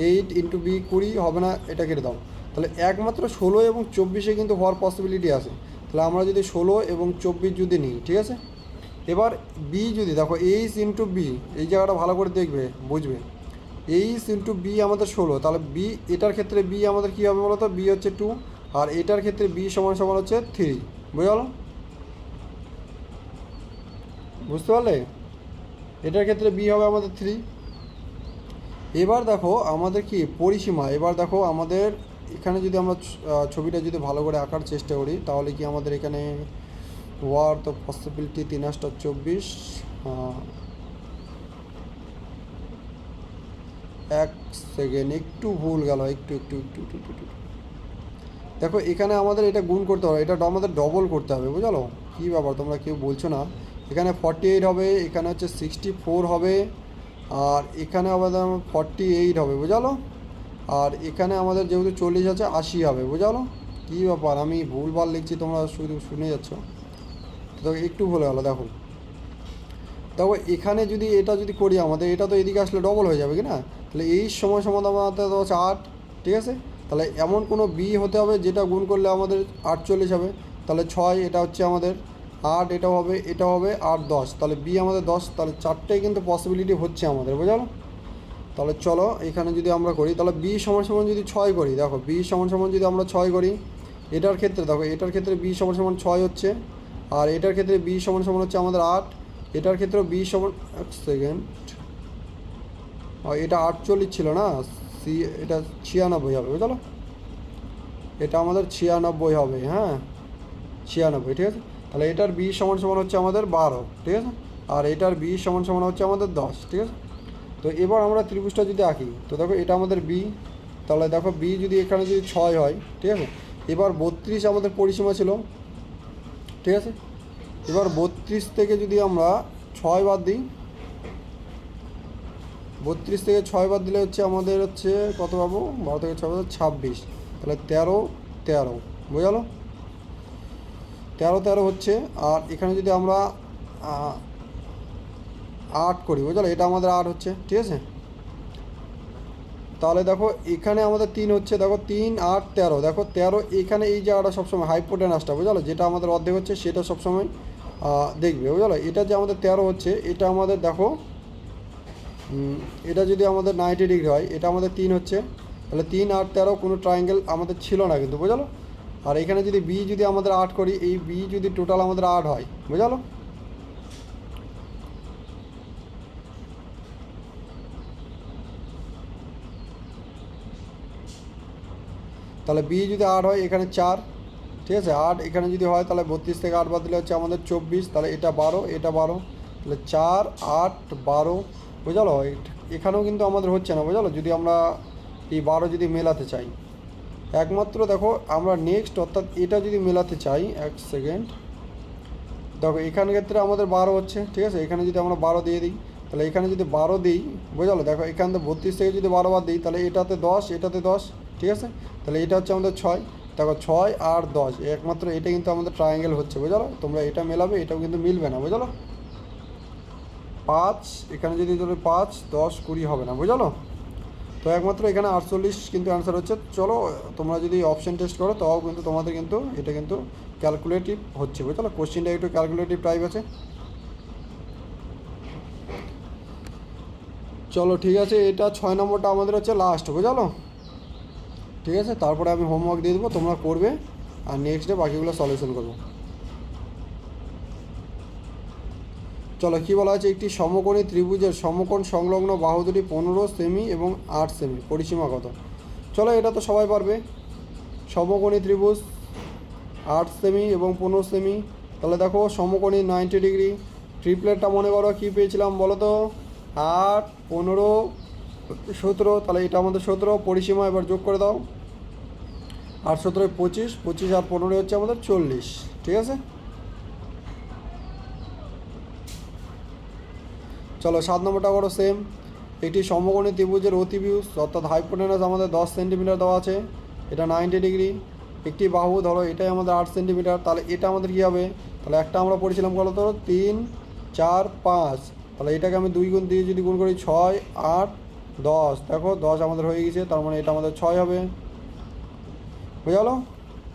8 ইন্টু বি 20 হবে না, এটা কেটে দাও। তাহলে একমাত্র 16 এবং 24 কিন্তু হওয়ার পসিবিলিটি আছে। তাহলে আমরা যদি 16 এবং 24 যদি নিই, ঠিক আছে। এবার বি যদি দেখো, এইচ ইন্টু বি, এই জায়গাটা ভালো করে দেখবে, বুঝবে, এইচ ইন্টু বি আমাদের 16, তাহলে বি, এটার ক্ষেত্রে বি আমাদের কী হবে বলো তো, বি হচ্ছে 2, আর এটার ক্ষেত্রে বি সমান সমান হচ্ছে 3, বুঝলো? বুঝতে পারলে? এটার ক্ষেত্রে বি হবে আমাদের 3। এবার দেখো আমাদের কি পরিসীমা, এবার দেখো আমাদের এখানে যদি আমরা ছবিটা যদি ভালো করে আঁকার চেষ্টা করি, তাহলে কি আমাদের এখানে ওয়ার তো পসিবিলিটি 3 8 24, এক সেকেন্ড, একটু ভুল গেল, একটু একটু একটু একটু একটু একটু। দেখো এখানে আমাদের এটা গুণ করতে হবে, এটা আমাদের ডবল করতে হবে, বুঝলো? কী ব্যাপার তোমরা কেউ বলছো না? এখানে 48 হবে, এখানে হচ্ছে 64 হবে, আর এখানে আমাদের 48 হবে, বুঝলো? আর এখানে আমাদের যেহেতু 40 আছে 80 হবে, বুঝলো? কী ব্যাপার, আমি ভুলভাল লিখছি, তোমরা শুধু শুনে যাচ্ছ, তো একটু ভুলে গেলো। দেখো দেখো এখানে যদি এটা যদি করি আমাদের, এটা তো এদিকে আসলে ডবল হয়ে যাবে কি না, তাহলে এই সময় সমাধান আমাদের হচ্ছে 8, ঠিক আছে। তাহলে এমন কোনো বি হতে হবে যেটা গুণ করলে আমাদের 48 হবে, তাহলে 6, এটা হচ্ছে আমাদের 8, এটাও হবে, এটাও হবে 8 10, তাহলে বি আমাদের 10, তাহলে 4টেই কিন্তু পসিবিলিটি হচ্ছে আমাদের, বুঝলো? তাহলে চলো এখানে যদি আমরা করি, তাহলে বি সমান সমান যদি 6 করি, দেখো বি সমান সমান যদি আমরা 6 করি, এটার ক্ষেত্রে দেখো, এটার ক্ষেত্রে বি সমান সমান 6 হচ্ছে, আর এটার ক্ষেত্রে বি সমান সমান হচ্ছে আমাদের 8, এটার ক্ষেত্রেও বি সমান, এক সেকেন্ড, এটা 48 ছিল না, সি এটা 96 হবে, বুঝলো? এটা আমাদের 96 হবে, হ্যাঁ 96, ঠিক আছে। তাহলে এটার বি সমান সমান হচ্ছে আমাদের 12, ঠিক আছে, আর এটার বি সমান সমান হচ্ছে আমাদের 10, ঠিক আছে। তো এবার আমরা ত্রিভুজটা যদি আঁকি, তো দেখো এটা আমাদের বি, তাহলে দেখো বি যদি এখানে যদি 6 হয়, ঠিক আছে। এবার 32 আমাদের পরিসীমা ছিল, ঠিক আছে। এবার 32 থেকে যদি আমরা 6 বাদ দিই, 32 থেকে 6 বাদ দিলে হচ্ছে আমাদের হচ্ছে কত পাবো, 12 থেকে 6 26, তাহলে 13 13, বুঝলো? 13 13 হচ্ছে, আর এখানে যদি আমরা 8 করি, বুঝলো, এটা আমাদের 8 হচ্ছে, ঠিক আছে। তাহলে দেখো এখানে আমাদের 3 হচ্ছে, দেখো 3 8 13, দেখো 13 এখানে এই জায়গাটা সবসময় হাইপোটেনাসটা, বুঝলো, যেটা আমাদের অর্ধেক হচ্ছে সেটা সবসময় দেখবে, বুঝলো। এটা যে আমাদের 13 হচ্ছে, এটা আমাদের দেখো, এটা যদি আমাদের 90 ডিগ্রি হয়, এটা আমাদের 3 হচ্ছে, তাহলে 3 8 13 কোনো ট্রায়াঙ্গেল আমাদের ছিল না কিন্তু, বুঝলো। আর এখানে যদি বি যদি আমাদের 8 করি, এই বি যদি টোটাল আমাদের 8 হয়, বুঝলো। তাহলে বি যদি 8 হয় এখানে 4, ঠিক আছে 8 এখানে যদি হয় তাহলে 32 থেকে 8 বাদ দিলে হচ্ছে আমাদের 24, তাহলে এটা 12, এটা 12, তাহলে 4 8 12, বুঝলো। এখানেও কিন্তু আমাদের হচ্ছে না, বুঝলো, যদি আমরা এই 12 যদি মেলাতে চাই। একমাত্র দেখো আমরা নেক্সট অর্থাৎ এটা যদি মেলাতে চাই, এক সেকেন্ড, দেখো এখানের ক্ষেত্রে আমাদের 12 হচ্ছে, ঠিক আছে, এখানে যদি আমরা 12 দিয়ে দিই, তাহলে এখানে যদি 12 দিই, বুঝলো, দেখো এখান থেকে 32 থেকে যদি 12 বাদ দিই তাহলে এটাতে 10, এটাতে 10, ঠিক আছে, তাহলে এটা হচ্ছে আমাদের 6, দেখো 6 আর 10, একমাত্র এটা কিন্তু আমাদের ট্রায়াঙ্গেল হচ্ছে, বুঝলো। তোমরা এটা মেলাবে, এটাও কিন্তু মিলবে না, বুঝলো। 5 এখানে যদি ধরো 5 10 20 হবে না, বুঝলো। তো একমাত্র এখানে 48 কিন্তু অ্যান্সার হচ্ছে। চলো তোমরা যদি অপশন টেস্ট করো তাও কিন্তু তোমাদের কিন্তু এটা কিন্তু ক্যালকুলেটিভ হচ্ছে, বুঝলো, কোশ্চেনটা একটু ক্যালকুলেটিভ টাইপ আছে। চলো ঠিক আছে, এটা 6 নম্বরটা আমাদের হচ্ছে লাস্ট, বুঝলো, ঠিক আছে। তারপরে আমি হোমওয়ার্ক দিয়ে দেবো, তোমরা করবে, আর নেক্সট ডে বাকিগুলো সলিউশন করবো। চলো কী বলা আছে, একটি সমকোণী ত্রিভুজের সমকোণ সংলগ্ন বাহু দুটি 15 সেমি এবং 8 সেমি, পরিসীমা কত? চলো এটা তো সবাই পারবে, সমকোণী ত্রিভুজ 8 সেমি এবং 15 সেমি, তাহলে দেখো সমকোণী 90 ডিগ্রি, ট্রিপলেটটা মনে করো কী পেয়েছিলাম বলো তো, 8 15 17, তাহলে এটা আমাদের 17, পরিসীমা এবার যোগ করে দাও, 8 17 25, 25 আর 15 হচ্ছে আমাদের 40, ঠিক আছে। চলো 7 নম্বরটা করো সেম, একটি সমকোণী ত্রিভুজের অতিভুজ অর্থাৎ হাইপোটেনাস আমাদের 10 সেন্টিমিটার দেওয়া আছে, এটা 90 ডিগ্রি, একটি বাহু ধরো এটাই আমাদের 8 সেন্টিমিটার, তাহলে এটা আমাদের কী হবে, তাহলে একটা আমরা পড়েছিলাম বলো তো 3 4 5, তাহলে এটাকে আমি 2 গুণ দিয়ে যদি গুণ করি 6 8 10, দেখো 10 আমাদের হয়ে গেছে, তার মানে এটা আমাদের 6 হবে, বুঝে গেলো।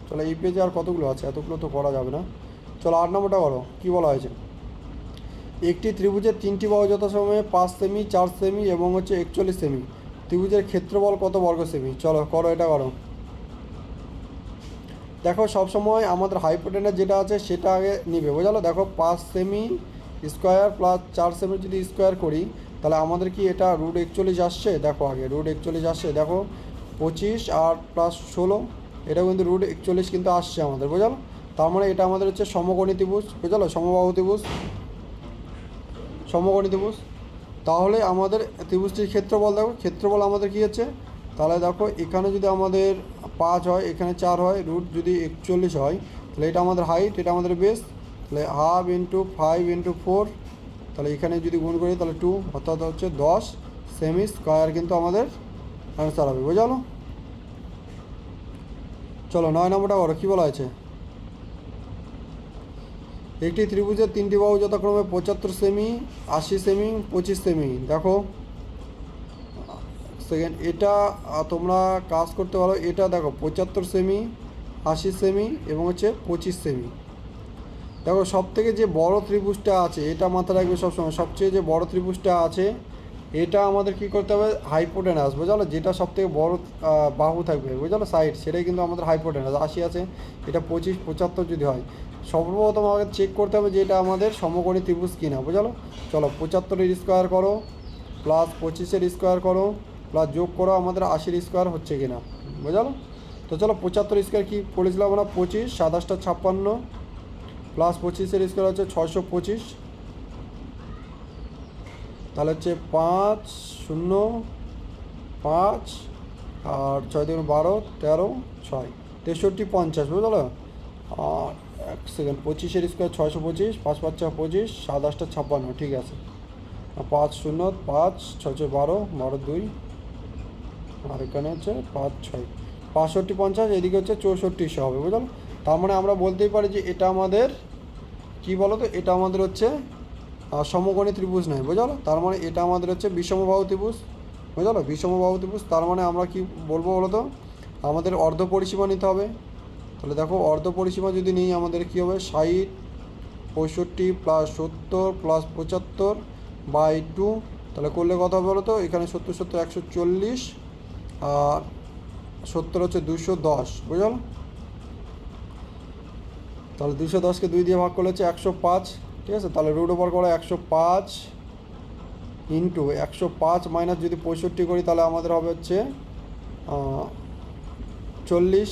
চলো এই পেজে আর কতগুলো আছে, এতগুলো তো করা যাবে না। চলো 8 নম্বরটা করো, কী বলা হয়েছে, একটি ত্রিভুজের 3টি বাহু যথাসময়ে 5 সেমি 4 সেমি এবং হচ্ছে 41 সেমি, ত্রিভুজের ক্ষেত্রফল কত বর্গ সেমি? চলো করো, এটা করো। দেখো সবসময় আমাদের হাইপোটেনাস যেটা আছে সেটা আগে নিবে, বুঝলো। দেখো 5 সেমি স্কোয়ার প্লাস 4 সেমি যদি স্কোয়ার করি তাহলে আমাদের কি এটা √41 আসছে, দেখো আগে √41 আসছে, দেখো 25 আর প্লাস 16, এটা কিন্তু √41 কিন্তু আসছে আমাদের, বুঝলো। তার মানে এটা আমাদের হচ্ছে সমকোণী ত্রিভুজ, বুঝলো, সমবাহু ত্রিভুজ, সমকোণী ত্রিভুজ। তাহলে আমাদের ত্রিভুজটির ক্ষেত্রফল দেখো, ক্ষেত্রফল আমাদের কী হচ্ছে, তাহলে দেখো এখানে যদি আমাদের 5 হয়, এখানে 4 হয়, √ যদি 41 হয়, তাহলে এটা আমাদের হাইট, এটা আমাদের বেস, তাহলে 1/2 × 5 × 4, তাহলে এখানে যদি গুণ করি তাহলে 2, অর্থাৎ হচ্ছে 10 সেমি স্কোয়ার কিন্তু আমাদের অ্যান্সার হবে, বুঝলো। চলো 9 নম্বরটা করো, কী বলা আছে, একটি ত্রিভুজের 3টি বাহু যথাক্রমে 75 সেমি 80 সেমি 25 সেমি, দেখো সেকেন্ড, এটা তোমরা কাজ করতে পারো, এটা দেখো 75 সেমি 80 সেমি এবং হচ্ছে 25 সেমি। দেখো সব থেকে যে বড় ত্রিভুজটা আছে এটা মাথায় রাখবে সবসময়, সবচেয়ে যে বড় ত্রিভুজটা আছে এটা আমাদের কি করতে হবে, হাইপোটেনাস, বুঝলো, যেটা সব থেকে বড় বাহু থাকবে, বুঝলো, সাইড, সেটাই কিন্তু আমাদের হাইপোটেনাস। 80 আছে, এটা 25 75 যদি হয়, সর্বপ্রথম আমাকে চেক করতে হবে যে এটা আমাদের সমকোণী ত্রিভুজ কিনা, বুঝলো। চলো 75-এর স্কোয়ার করো প্লাস 25-এর স্কোয়ার করো প্লাস যোগ করো আমাদের 80-এর স্কোয়ার হচ্ছে কিনা, বুঝলো। তো চলো 75 স্কোয়ার কী করেছিলাম আমরা, 25 27 56 প্লাস 25-এর স্কোয়ার হচ্ছে 625, তাহলে হচ্ছে 5 0 5 আর 6 2 12 13 6 63 50, বুঝলো। আর এক সেকেন্ড, 25-এর স্কোয়ার 625, 5 5 25, 7 8 56, ঠিক আছে, 5 0 5 6 6 12 12 2, আর এখানে হচ্ছে 5 6 65 50, এদিকে হচ্ছে 64 হবে, বুঝলো। তার মানে আমরা বলতেই পারি যে এটা আমাদের কি বলো তো, এটা আমাদের হচ্ছে সমকোণী ত্রিভুজ নয়, বুঝলো। তার মানে এটা আমাদের হচ্ছে বিষমবাহু ত্রিভুজ, বুঝলো, বিষমবাহু ত্রিভুজ। তার মানে আমরা কি বলবো বলো তো, আমাদের অর্ধ পরিসীমা নিতে হবে। তাহলে দেখো অর্ধ পরিসীমা যদি নিই আমাদের কী হবে, 60 65 প্লাস 70 প্লাস 75/2, তাহলে করলে কত হবে বলো তো, এখানে 70 70 140 আর 70 হচ্ছে 210, বুঝলো। তাহলে 210কে 2 দিয়ে ভাগ করলে হচ্ছে 105, ঠিক আছে। তাহলে √ওভার করো 105 ইন্টু 105 মাইনাস যদি 65 করি তাহলে আমাদের হবে হচ্ছে 40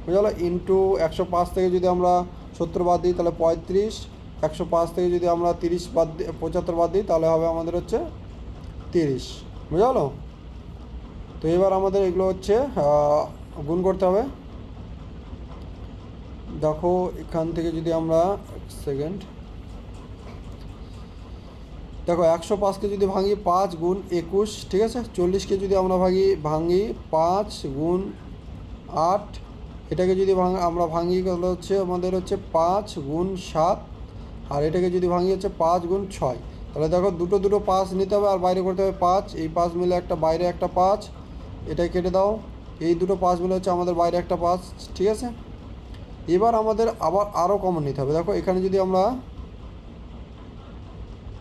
বুঝলো, ইন্টু 105 থেকে যদি আমরা 70 বাদ দিই তাহলে 35, 105 থেকে যদি আমরা 30 বাদ দিই 75 বাদ দিই তাহলে হবে আমাদের হচ্ছে 30, বুঝলো। তো এবার আমাদের এগুলো হচ্ছে গুণ করতে হবে। দেখো এখান থেকে যদি আমরা সেকেন্ড দেখো 105কে যদি ভাঙি 5 গুণ 21, ঠিক আছে। 40কে যদি আমরা ভাঙি 5 গুণ 8, এটাকে যদি আমরা ভাঙি তাহলে হচ্ছে আমাদের হচ্ছে 5 গুণ 7, আর এটাকে যদি ভাঙি হচ্ছে 5 গুণ 6। তাহলে দেখো দুটো দুটো 5 নিতে হবে আর বাইরে করতে হবে 5, এই 5 মিলে একটা বাইরে একটা 5, এটাই কেটে দাও। এই দুটো 5 মিলে হচ্ছে আমাদের বাইরে একটা 5, ঠিক আছে। এবার আমাদের আবার আরও কমন নিতে হবে। দেখো এখানে যদি আমরা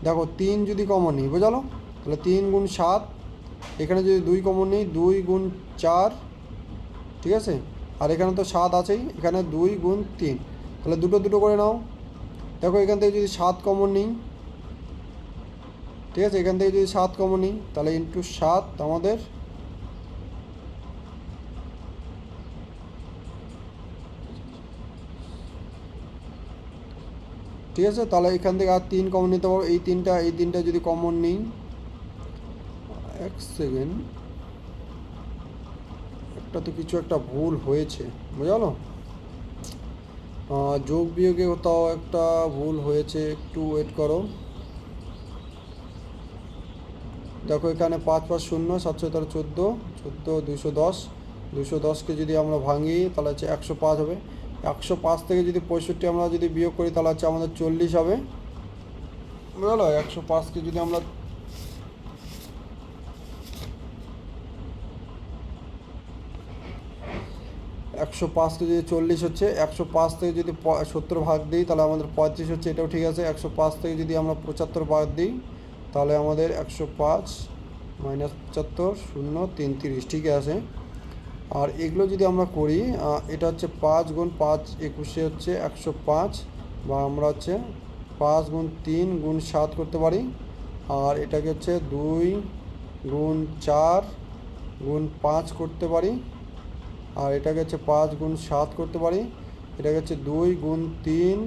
দেখো 3 যদি কমন নিই, বুঝলো, তাহলে 3 গুণ 7, এখানে যদি 2 কমন নিই 2 গুণ 4, ঠিক আছে। আর এখানে তো 7 আছেই, এখানে 2 গুণ 3, তাহলে দুটো দুটো করে নাও। দেখো এখান থেকে যদি 7 কমন নিই, ঠিক আছে, এখান থেকে যদি 7 কমন নিই তাহলে ইন্টু 7 আমাদের ঠিক আছে। তাহলে এখান থেকে আর 3 কমন নিতে পারবো, এই তিনটা যদি কমন নিই, এক সেকেন্ড, একটা তো কিছু একটা ভুল হয়েছে, বুঝলো, যোগ বিয়োগে কোথাও একটা ভুল হয়েছে, একটু ওয়েট করো। দেখো এখানে 5 5 0 7 7 14 14 210, 210কে যদি আমরা ভাঙি তাহলে হচ্ছে 105 হবে। 105 থেকে যদি 65 আমরা যদি বিয়োগ করি তাহলে হচ্ছে আমাদের 40 হবে, বুঝলো। 105কে যদি আমরা 105কে যদি 40 হচ্ছে, 105 থেকে যদি 70 ভাগ দিই তাহলে আমাদের 35 হচ্ছে, এটাও ঠিক আছে। 105 থেকে যদি আমরা 75 ভাগ দিই তাহলে আমাদের 105 মাইনাস 75 0 3 30, ঠিক আছে। আর এগুলো যদি আমরা করি, এটা হচ্ছে 5 গুণ 5 21 হচ্ছে 105, বা আমরা হচ্ছে 5 গুণ 3 গুণ 7 করতে পারি। আর এটাকে হচ্ছে 2 গুণ 4 গুণ 5 করতে পারি। আর এটাকে হচ্ছে 5 গুণ 7 করতে পারি। এটাকে হচ্ছে 2 গুণ 3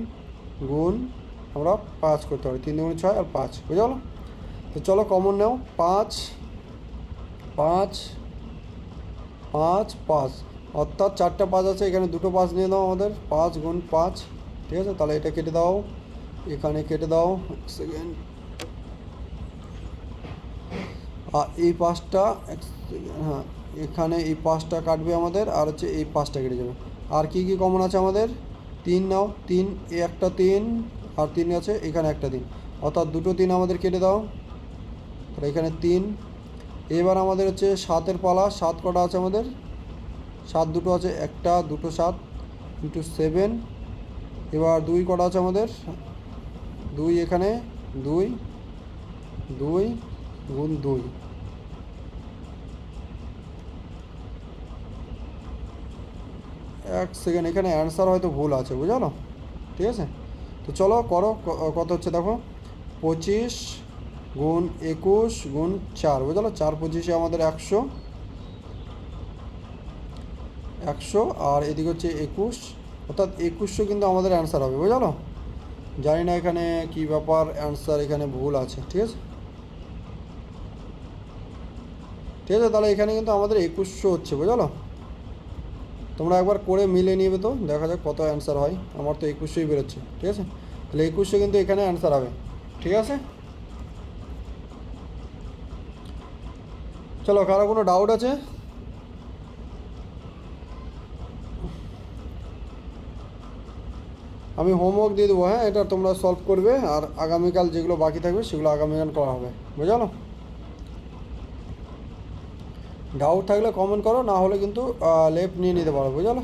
গুণ আমরা 5 করতে পারি, 3 গুণ 6 আর 5, বুঝে গেলো। তো চলো কমন নাও, 5 5 5 5, অর্থাৎ 4টা 5 আছে, এখানে দুটো 5 নিয়ে দাও আমাদের, 5 গুণ 5, ঠিক আছে। তাহলে এটা কেটে দাও, এখানে কেটে দাও, এক সেকেন্ড, আর এই 5টা এক সেকেন্ড, হ্যাঁ এখানে এই 5টা কাটবে আমাদের, আর হচ্ছে এই 5টা কেটে যাবে। আর কি কি কমন আছে আমাদের, 3 নাও, 3 একটা 3 আর 3 আছে, এখানে একটা 3, অর্থাৎ দুটো 3 আমাদের কেটে দাও, তাহলে এখানে 3। এবার আমাদের হচ্ছে 7-এর পালা, 7 কটা আছে আমাদের, 7 দুটো আছে, একটা 2 7 ইন্টু 7। এবার 2 কটা আছে আমাদের, 2 এখানে 2 2 গুণ 2, এক সেকেন্ড, এখানে অ্যান্সার হয়তো ভুল আছে, বুঝলো, ঠিক আছে। তো চলো করো, কত হচ্ছে দেখো, 25 গুণ 21 গুণ 4, বুঝলো, 4 25 আমাদের 100, আর এদিকে হচ্ছে 21, অর্থাৎ 2100 কিন্তু আমাদের অ্যান্সার হবে, বুঝলো। জানি না এখানে কি ব্যাপার, অ্যান্সার এখানে ভুল আছে, ঠিক আছে, ঠিক আছে। তাহলে এখানে কিন্তু আমাদের 2100 হচ্ছে, বুঝলো। তোমরা একবার করে মিলে নিবে, তো দেখা যাক কত অ্যান্সার হয়। আমার তো 2100ই বেরোচ্ছে, ঠিক আছে। তাহলে 2100 কিন্তু এখানে অ্যান্সার হবে, ঠিক আছে। চলো, কারো কোনো ডাউট আছে? আমি হোমওয়ার্ক দিয়ে দেবো, হ্যাঁ, এটা তোমরা সলভ করবে, আর আগামীকাল যেগুলো বাকি থাকবে সেগুলো আগামীকাল করা হবে, বুঝলো। ডাউট থাকলে কমেন্ট করো, না হলে কিন্তু লেফট নিয়ে নিতে পারো, বুঝলো।